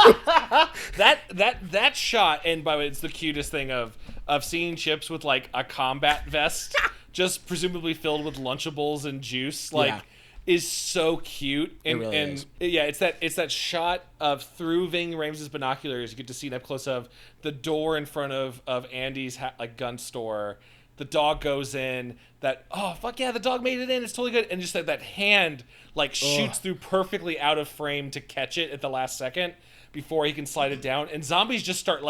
That shot, and by the way, it's the cutest thing of seeing Chips with a combat vest, just presumably filled with Lunchables and juice, is so cute. And, it really is. Yeah, it's that shot of through Ving Rhames' binoculars. You get to see an up close of the door in front of Andy's gun store. The dog goes in. The dog made it in. It's totally good. And just that hand shoots through perfectly out of frame to catch it at the last second before he can slide it down. And zombies just start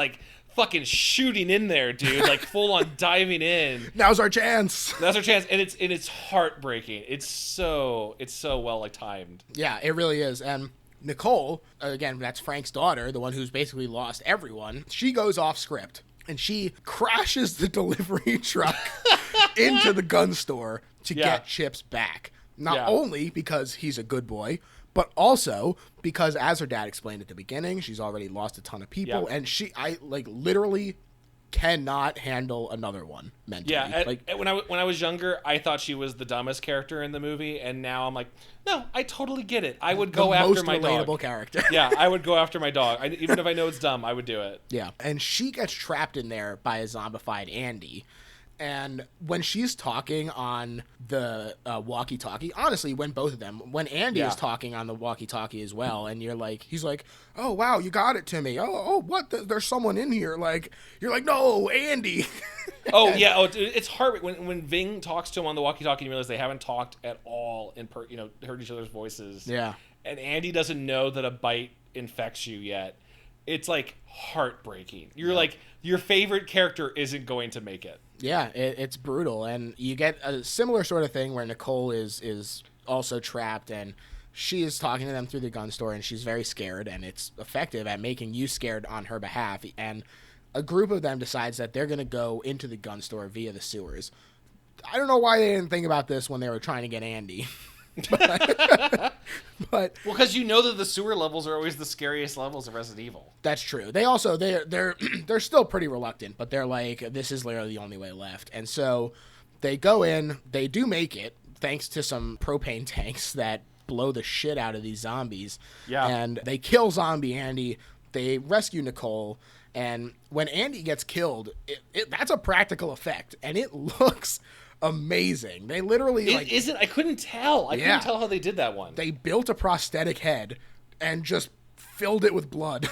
fucking shooting in there, dude, full on diving in. Now's our chance. And it's heartbreaking. It's so well timed. Yeah, it really is. And Nicole, again, that's Frank's daughter, the one who's basically lost everyone. She goes off script and she crashes the delivery truck into the gun store to get Chips back. Not only because he's a good boy, but also because, as her dad explained at the beginning, she's already lost a ton of people, and I literally cannot handle another one mentally. Yeah, when I was younger, I thought she was the dumbest character in the movie, and now I'm like, no, I totally get it. I would go after my dog. Most relatable character. Yeah, I would go after my dog. Even if I know it's dumb, I would do it. Yeah, and she gets trapped in there by a zombified Andy. And when she's talking on the walkie-talkie, honestly, when Andy is talking on the walkie-talkie as well, and he's like, oh, wow, you got it to me. Oh, what? There's someone in here. Like, you're like, no, Andy. Oh, yeah. Oh, it's hard when Ving talks to him on the walkie-talkie and you realize they haven't talked at all heard each other's voices. Yeah. And Andy doesn't know that a bite infects you yet. It's like heartbreaking. You're like, your favorite character isn't going to make it. Yeah, it's brutal, and you get a similar sort of thing where Nicole is also trapped, and she is talking to them through the gun store, and she's very scared, and it's effective at making you scared on her behalf. And a group of them decides that they're going to go into the gun store via the sewers. I don't know why they didn't think about this when they were trying to get Andy. But because you know that the sewer levels are always the scariest levels of Resident Evil. That's true. They also they're still pretty reluctant, but they're like, this is literally the only way left. And so they go in, they do make it thanks to some propane tanks that blow the shit out of these zombies. Yeah. And they kill zombie Andy. They rescue Nicole, and when Andy gets killed, that's a practical effect, and it looks amazing. They literally I couldn't tell. I couldn't tell how they did that one. They built a prosthetic head and just filled it with blood.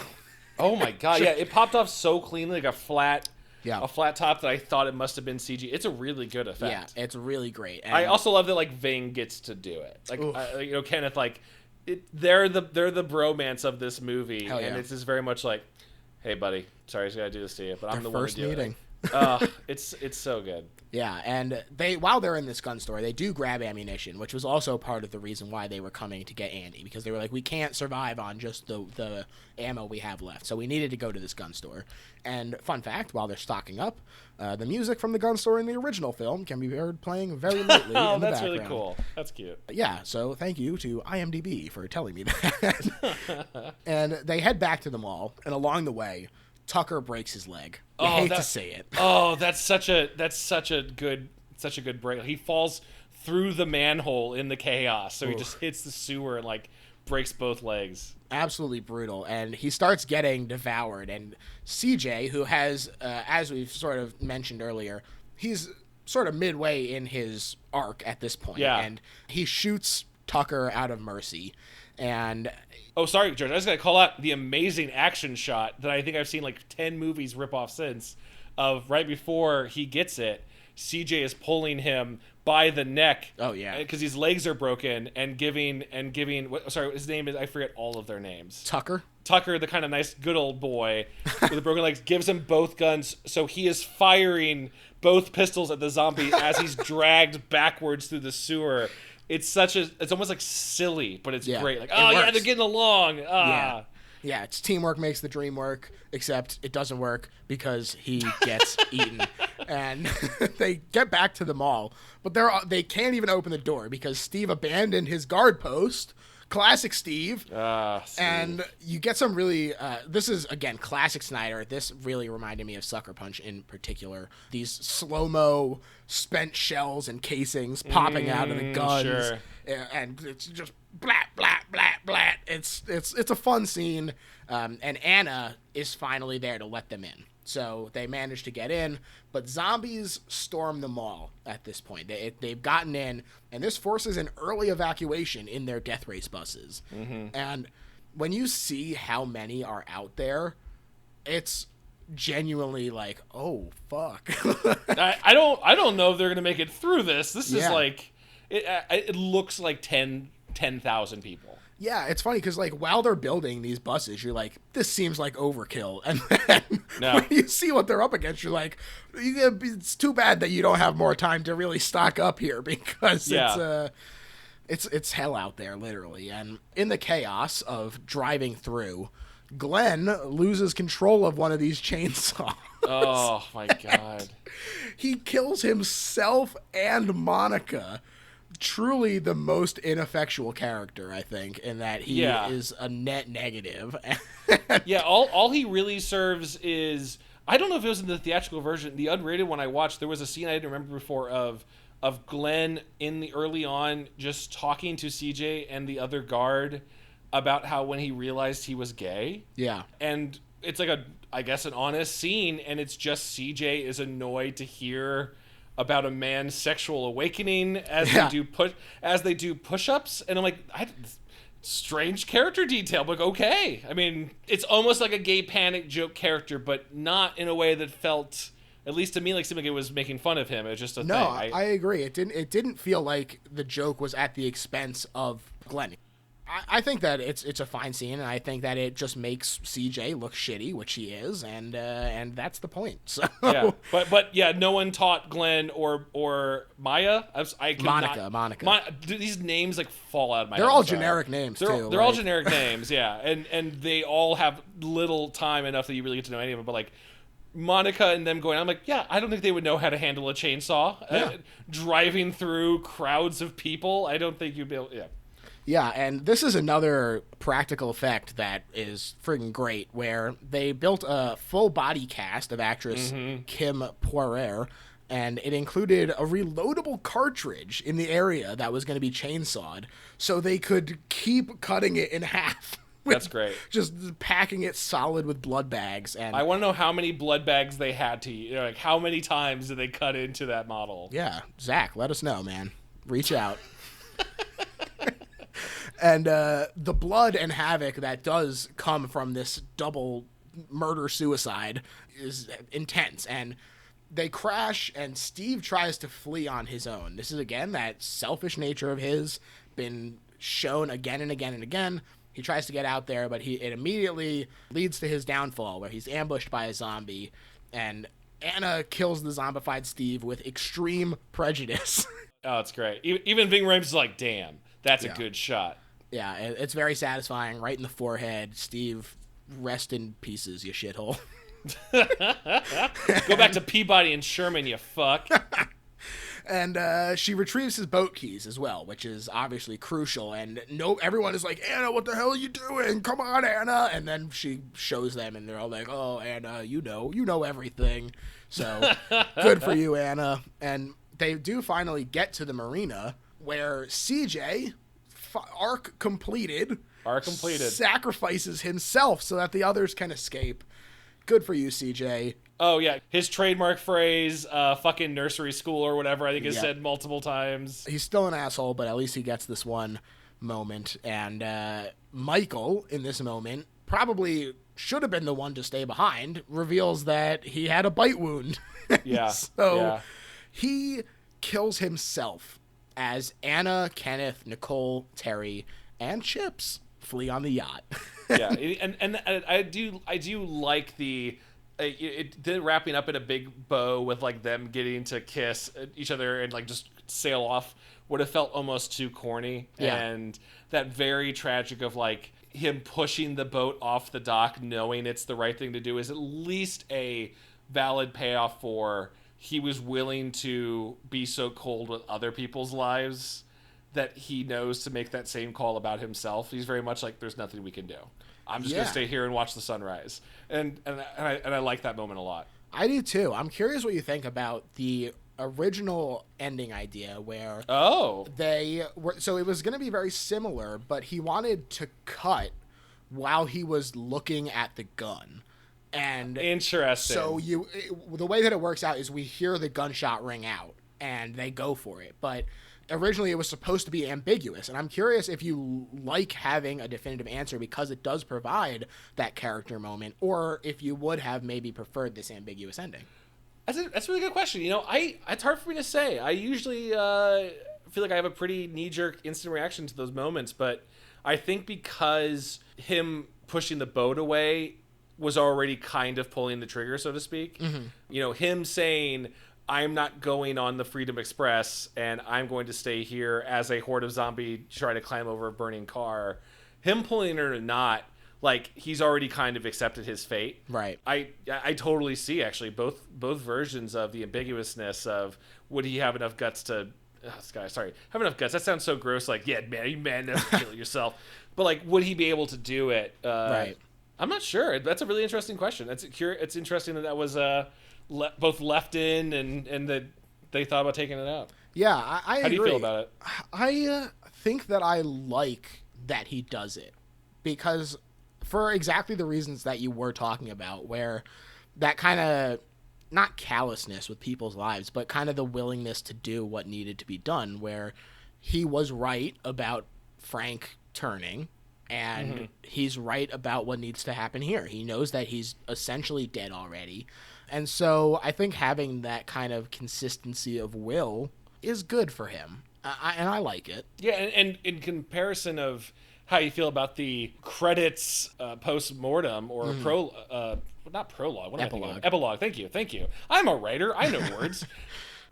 Oh my god! Yeah, it popped off so cleanly, like a flat top that I thought it must have been CG. It's a really good effect. Yeah, it's really great. And I also love that Ving gets to do it. Kenneth, they're the bromance of this movie, and it's just very much like, hey buddy, sorry I gotta do this to you, but I'm the one to do it. It's so good. Yeah, and while they're in this gun store, they do grab ammunition, which was also part of the reason why they were coming to get Andy, because they were like, we can't survive on just the ammo we have left, so we needed to go to this gun store. And fun fact, while they're stocking up, the music from the gun store in the original film can be heard playing very lightly in the background. That's really cool. That's cute. Yeah, so thank you to IMDb for telling me that. And they head back to the mall, and along the way, Tucker breaks his leg. I hate to say it. Oh, that's such a good break. He falls through the manhole in the chaos, so he just hits the sewer and breaks both legs. Absolutely brutal, and he starts getting devoured. And CJ, who has, as we've sort of mentioned earlier, he's sort of midway in his arc at this point, and he shoots Tucker out of mercy. And oh, sorry, George. I just got to call out the amazing action shot that I think I've seen 10 movies rip off since, of right before he gets it, CJ is pulling him by the neck. Oh yeah, because his legs are broken, and giving. Sorry, his name is, I forget all of their names. Tucker, the kind of nice, good old boy with the broken legs, gives him both guns, so he is firing both pistols at the zombie as he's dragged backwards through the sewer. It's almost silly, but it's great. They're getting along. Yeah, it's teamwork makes the dream work, except it doesn't work because he gets eaten. And they get back to the mall, but they can't even open the door because Steve abandoned his guard post. Classic Steve. And you get some really, this is, again, classic Snyder. This really reminded me of Sucker Punch in particular. These slow-mo spent shells and casings popping out of the guns. Sure. And it's just blat, blat, blat, blat. It's a fun scene. And Anna is finally there to let them in. So they manage to get in, but zombies storm the mall at this point. They've gotten in, and this forces an early evacuation in their death race buses. Mm-hmm. And when you see how many are out there, it's genuinely oh fuck. I don't know if they're gonna make it through this. This is it looks like 10,000 people. Yeah, it's funny because while they're building these buses, you're like, this seems like overkill, and then when you see what they're up against, you're like, it's too bad that you don't have more time to really stock up here because it's hell out there literally. And in the chaos of driving through, Glenn loses control of one of these chainsaws. Oh my god! He kills himself and Monica truly the most ineffectual character, I think, in that he is a net negative. Yeah, all he really serves is, I don't know if it was in the theatrical version, the unrated one I watched, there was a scene I didn't remember before of Glenn in the early on just talking to CJ and the other guard about how when he realized he was gay. Yeah. And it's like I guess an honest scene, and it's just CJ is annoyed to hear about a man's sexual awakening as they do push-ups, and I'm like, strange character detail, but okay. I mean, it's almost like a gay panic joke character, but not in a way that felt, at least to me, like something it was making fun of him. It was just a thing. No, I agree. It didn't feel like the joke was at the expense of Glenn. I think that it's a fine scene, and I think that it just makes CJ look shitty, which he is, and that's the point. So yeah, but yeah, no one taught Glenn or Maya. Monica. These names like fall out of my head. They're all generic names too. They're all generic names, yeah, and they all have little time enough that you really get to know any of them. But like Monica and them going, I'm like, yeah, I don't think they would know how to handle a chainsaw. Yeah. Driving through crowds of people, I don't think you'd be able. Yeah. Yeah, and this is another practical effect that is friggin' great, where they built a full body cast of actress Kim Poirier, and it included a reloadable cartridge in the area that was going to be chainsawed, so they could keep cutting it in half. That's great. Just packing it solid with blood bags. And I want to know how many blood bags they had to, like how many times did they cut into that model? Yeah, Zack, let us know, man. Reach out. And the blood and havoc that does come from this double murder-suicide is intense. And they crash, and Steve tries to flee on his own. This is, again, that selfish nature of his, been shown again and again and again. He tries to get out there, but it immediately leads to his downfall, where he's ambushed by a zombie, and Anna kills the zombified Steve with extreme prejudice. Oh, it's great. Even Ving Rhames is like, damn, that's a good shot. Yeah, it's very satisfying. Right in the forehead. Steve, rest in pieces, you shithole. Go back to Peabody and Sherman, you fuck. And she retrieves his boat keys as well, which is obviously crucial. And everyone is like, Anna, what the hell are you doing? Come on, Anna. And then she shows them, and they're all like, oh, Anna, you know everything. So good for you, Anna. And they do finally get to the marina, where CJ... Arc completed, sacrifices himself so that the others can escape. Good for you, CJ. Oh, yeah. His trademark phrase, fucking nursery school or whatever, I think is said multiple times. He's still an asshole, but at least he gets this one moment. And Michael, in this moment, probably should have been the one to stay behind, reveals that he had a bite wound. Yeah. He kills himself as Anna, Kenneth, Nicole, Terry, and Chips flee on the yacht. Yeah, and I do like the wrapping up in a big bow with like them getting to kiss each other and like just sail off would have felt almost too corny. Yeah. And that very tragic of like him pushing the boat off the dock knowing it's the right thing to do is at least a valid payoff for he was willing to be so cold with other people's lives that he knows to make that same call about himself. He's very much like, there's nothing we can do. I'm just going to stay here and watch the sunrise. And I like that moment a lot. I do too. I'm curious what you think about the original ending idea where so it was going to be very similar, but he wanted to cut while he was looking at the gun. And interesting. So the way that it works out is we hear the gunshot ring out and they go for it. But originally it was supposed to be ambiguous. And I'm curious if you like having a definitive answer because it does provide that character moment, or if you would have maybe preferred this ambiguous ending. That's a really good question. It's hard for me to say. I usually feel like I have a pretty knee-jerk instant reaction to those moments, but I think because him pushing the boat away was already kind of pulling the trigger, so to speak. Mm-hmm. Him saying, I'm not going on the Freedom Express and I'm going to stay here as a horde of zombie try to climb over a burning car. Him pulling it or not, like, he's already kind of accepted his fate. Right. I totally see, actually, both versions of the ambiguousness of would he have enough guts to this guy, sorry, have enough guts. That sounds so gross. Like, yeah, man, you man enough to kill yourself. But like, would he be able to do it? Right. I'm not sure. That's a really interesting question. It's interesting that was both left in and that they thought about taking it out. Yeah, I agree. How do you feel about it? I think that I like that he does it because for exactly the reasons that you were talking about, where that kind of, not callousness with people's lives, but kind of the willingness to do what needed to be done, where he was right about Frank turning, and he's right about what needs to happen here. He knows that he's essentially dead already. And so I think having that kind of consistency of will is good for him. And I like it. Yeah, and in comparison of how you feel about the credits post-mortem or not prologue. What am I thinking of? Epilogue. Thank you. I'm a writer. I know words.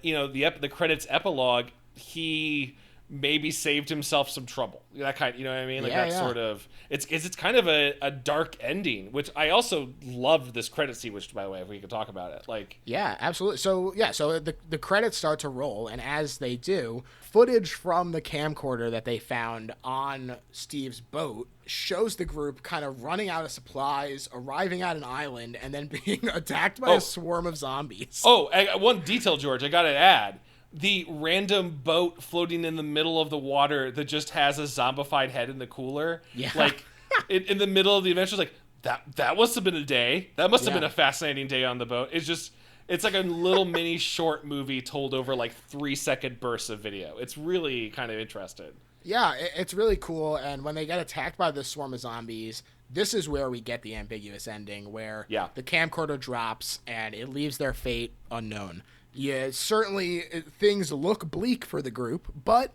The credits epilogue, he maybe saved himself some trouble. That kind, you know what I mean? Like sort of, it's kind of a dark ending, which I also loved this credit scene, which, by the way, if we could talk about it. Like, yeah, absolutely. So the credits start to roll, and as they do, footage from the camcorder that they found on Steve's boat shows the group kind of running out of supplies, arriving at an island, and then being attacked by a swarm of zombies. One detail, George, I gotta add. The random boat floating in the middle of the water that just has a zombified head in the cooler. Yeah. Like, in the middle of the adventure, like, that must have been a day. That must have been a fascinating day on the boat. It's like a little mini short movie told over like 3-second bursts of video. It's really kind of interesting. Yeah, it's really cool. And when they get attacked by this swarm of zombies, this is where we get the ambiguous ending where the camcorder drops and it leaves their fate unknown. Yeah, certainly things look bleak for the group, but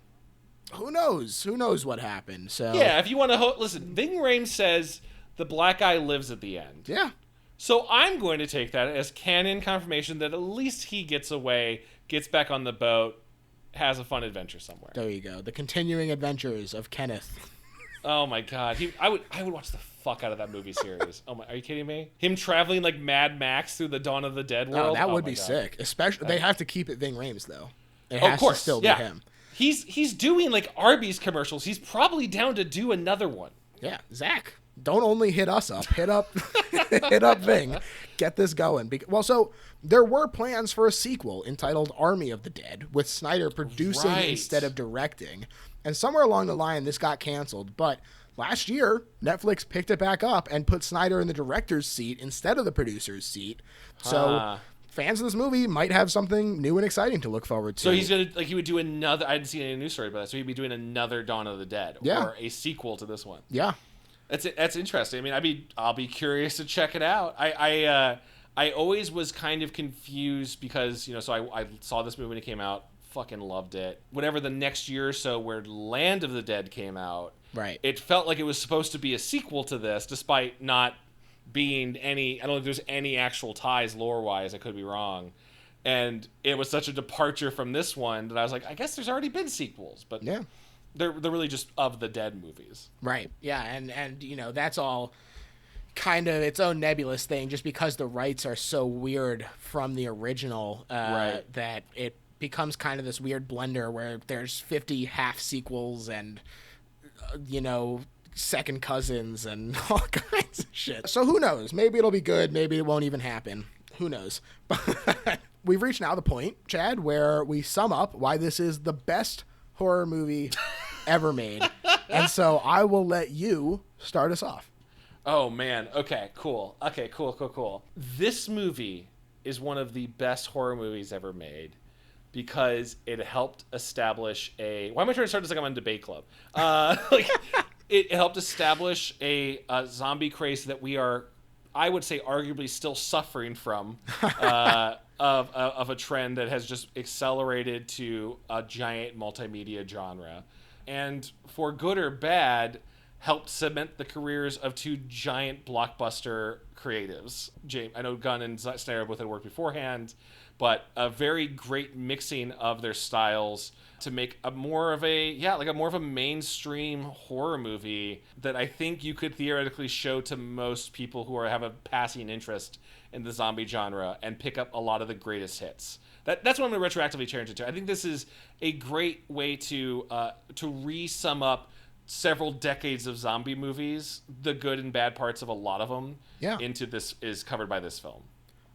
who knows? Who knows what happened? So yeah, if you want to listen, Ving Rhames says the black guy lives at the end. Yeah. So I'm going to take that as canon confirmation that at least he gets away, gets back on the boat, has a fun adventure somewhere. There you go. The continuing adventures of Kenneth. Oh my god, I would watch the fuck out of that movie series. Oh my, are you kidding me? Him traveling like Mad Max through the Dawn of the Dead world. Oh, that would be sick. Especially they have to keep it Ving Rhames though. It has to still be him. He's doing like Arby's commercials. He's probably down to do another one. Yeah, Zack, don't only hit us up. Hit up Ving. Get this going. So there were plans for a sequel entitled Army of the Dead with Snyder producing instead of directing. And somewhere along the line, this got canceled. But last year, Netflix picked it back up and put Snyder in the director's seat instead of the producer's seat. So fans of this movie might have something new and exciting to look forward to. So he's going to, he would do another, I didn't see any news story about that, so he'd be doing another Dawn of the Dead or a sequel to this one. Yeah. That's interesting. I mean, I'll be curious to check it out. I always was kind of confused because, so I saw this movie when it came out. Fucking loved it. Whatever the next year or so where Land of the Dead came out, right? It felt like it was supposed to be a sequel to this, despite not being any. I don't think there's any actual ties lore-wise. I could be wrong, and it was such a departure from this one that I was like, I guess there's already been sequels, but yeah, they're really just of the Dead movies, right? Yeah, and that's all kind of its own nebulous thing, just because the rights are so weird from the original, right? That it becomes kind of this weird blender where there's 50 half sequels and second cousins and all kinds of shit. So who knows? Maybe it'll be good. Maybe it won't even happen. Who knows? But we've reached now the point, Chad, where we sum up why this is the best horror movie ever made. And so I will let you start us off. Oh man. Okay, cool. This movie is one of the best horror movies ever made, because it helped establish why am I trying to start this like I'm on Debate Club? It helped establish a zombie craze that we are, I would say, arguably still suffering from, of a trend that has just accelerated to a giant multimedia genre. And for good or bad, helped cement the careers of two giant blockbuster creatives. I know Gunn and Snyder both had worked beforehand, but a very great mixing of their styles to make a more of a mainstream horror movie that I think you could theoretically show to most people who have a passing interest in the zombie genre and pick up a lot of the greatest hits. That's what I'm going to retroactively change it to. I think this is a great way to re-sum up several decades of zombie movies, the good and bad parts of a lot of them, into this is covered by this film.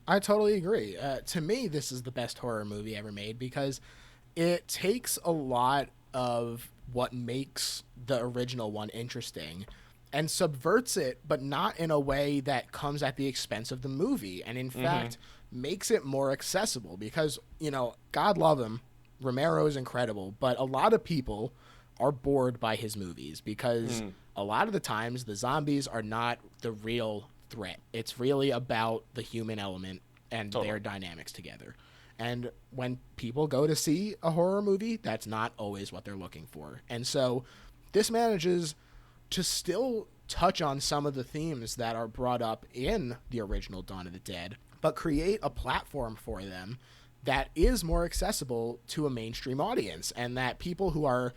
I totally agree. To me, this is the best horror movie ever made because it takes a lot of what makes the original one interesting and subverts it, but not in a way that comes at the expense of the movie. And in fact, makes it more accessible because, God love him, Romero is incredible, but a lot of people are bored by his movies because a lot of the times the zombies are not the real threat. It's really about the human element and their dynamics together. And when people go to see a horror movie, that's not always what they're looking for. And so this manages to still touch on some of the themes that are brought up in the original Dawn of the Dead, but create a platform for them that is more accessible to a mainstream audience, and that people who are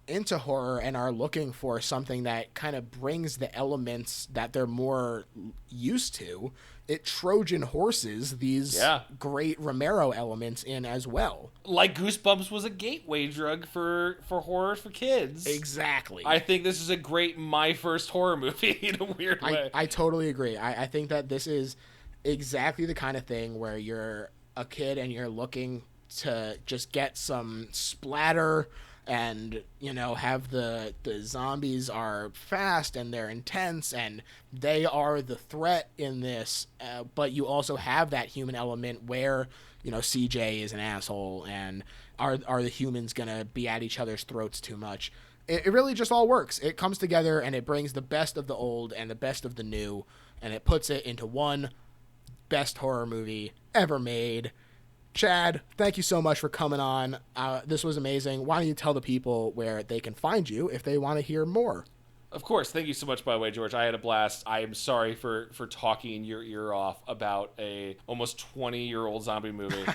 into horror and are looking for something that kind of brings the elements that they're more used to, it Trojan horses these great Romero elements in as well. Like Goosebumps was a gateway drug for horror for kids. Exactly. I think this is a great my first horror movie in a weird way. I totally agree. I think that this is exactly the kind of thing where you're a kid and you're looking to just get some splatter and, have the zombies are fast and they're intense and they are the threat in this. But you also have that human element where, CJ is an asshole and are the humans going to be at each other's throats too much? It really just all works. It comes together and it brings the best of the old and the best of the new, and it puts it into one best horror movie ever made. Chad, thank you so much for coming on. This was amazing. Why don't you tell the people where they can find you if they want to hear more? Of course. Thank you so much, by the way, George. I had a blast. I am sorry for talking your ear off about a almost 20-year-old zombie movie.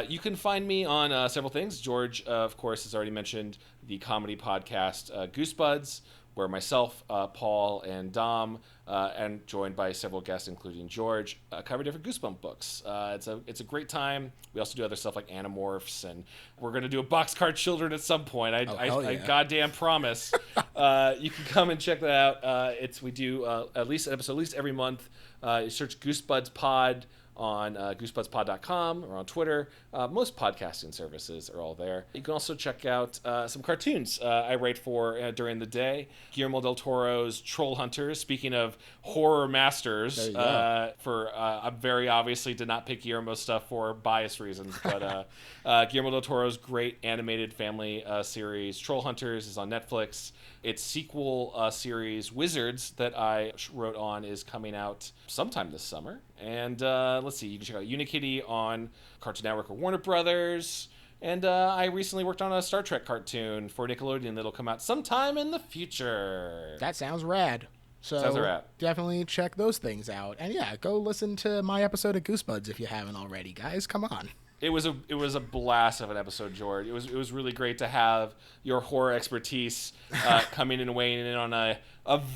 You can find me on several things. George, of course, has already mentioned the comedy podcast Goosebuds, where myself, Paul, and Dom, and joined by several guests, including George, cover different Goosebump books. It's a great time. We also do other stuff like Animorphs, and we're going to do a Boxcar Children at some point. I goddamn promise. You can come and check that out. We do at least an episode at least every month. You search Goosebuds Pod on goosebudspod.com or on Twitter. Most podcasting services are all there. You can also check out some cartoons I write for during the day. Guillermo del Toro's Trollhunters. Speaking of horror masters, I very obviously did not pick Guillermo's stuff for bias reasons, but Guillermo del Toro's great animated family series Trollhunters is on Netflix. Its sequel series Wizards that I wrote on is coming out sometime this summer. And let's see, you can check out Unikitty on Cartoon Network or Warner Brothers. And I recently worked on a Star Trek cartoon for Nickelodeon that'll come out sometime in the future. That sounds rad. So definitely check those things out. And yeah, go listen to my episode of Goosebuds if you haven't already, guys. Come on. It was a blast of an episode, George. It was really great to have your horror expertise coming in and weighing in on a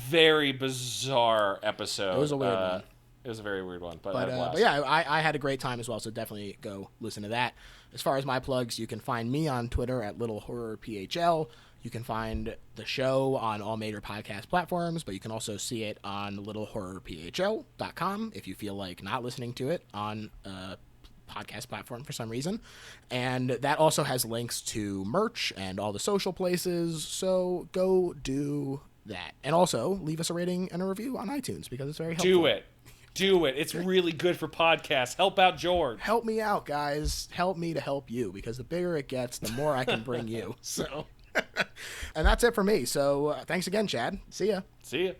very bizarre episode. It was a weird one. It was a very weird one, but yeah, I had a great time as well, so definitely go listen to that. As far as my plugs, you can find me on Twitter at LittleHorrorPHL. You can find the show on all major podcast platforms, but you can also see it on littlehorrorphl.com if you feel like not listening to it on podcast platform for some reason. And that also has links to merch and all the social places, so go do that. And also leave us a rating and a review on iTunes because it's very helpful. Do it. It's really good for podcasts. Help out George. Help me out, guys. Help me to help you, because the bigger it gets, the more I can bring you. So, and that's it for me. So thanks again, Chad. See ya. See ya.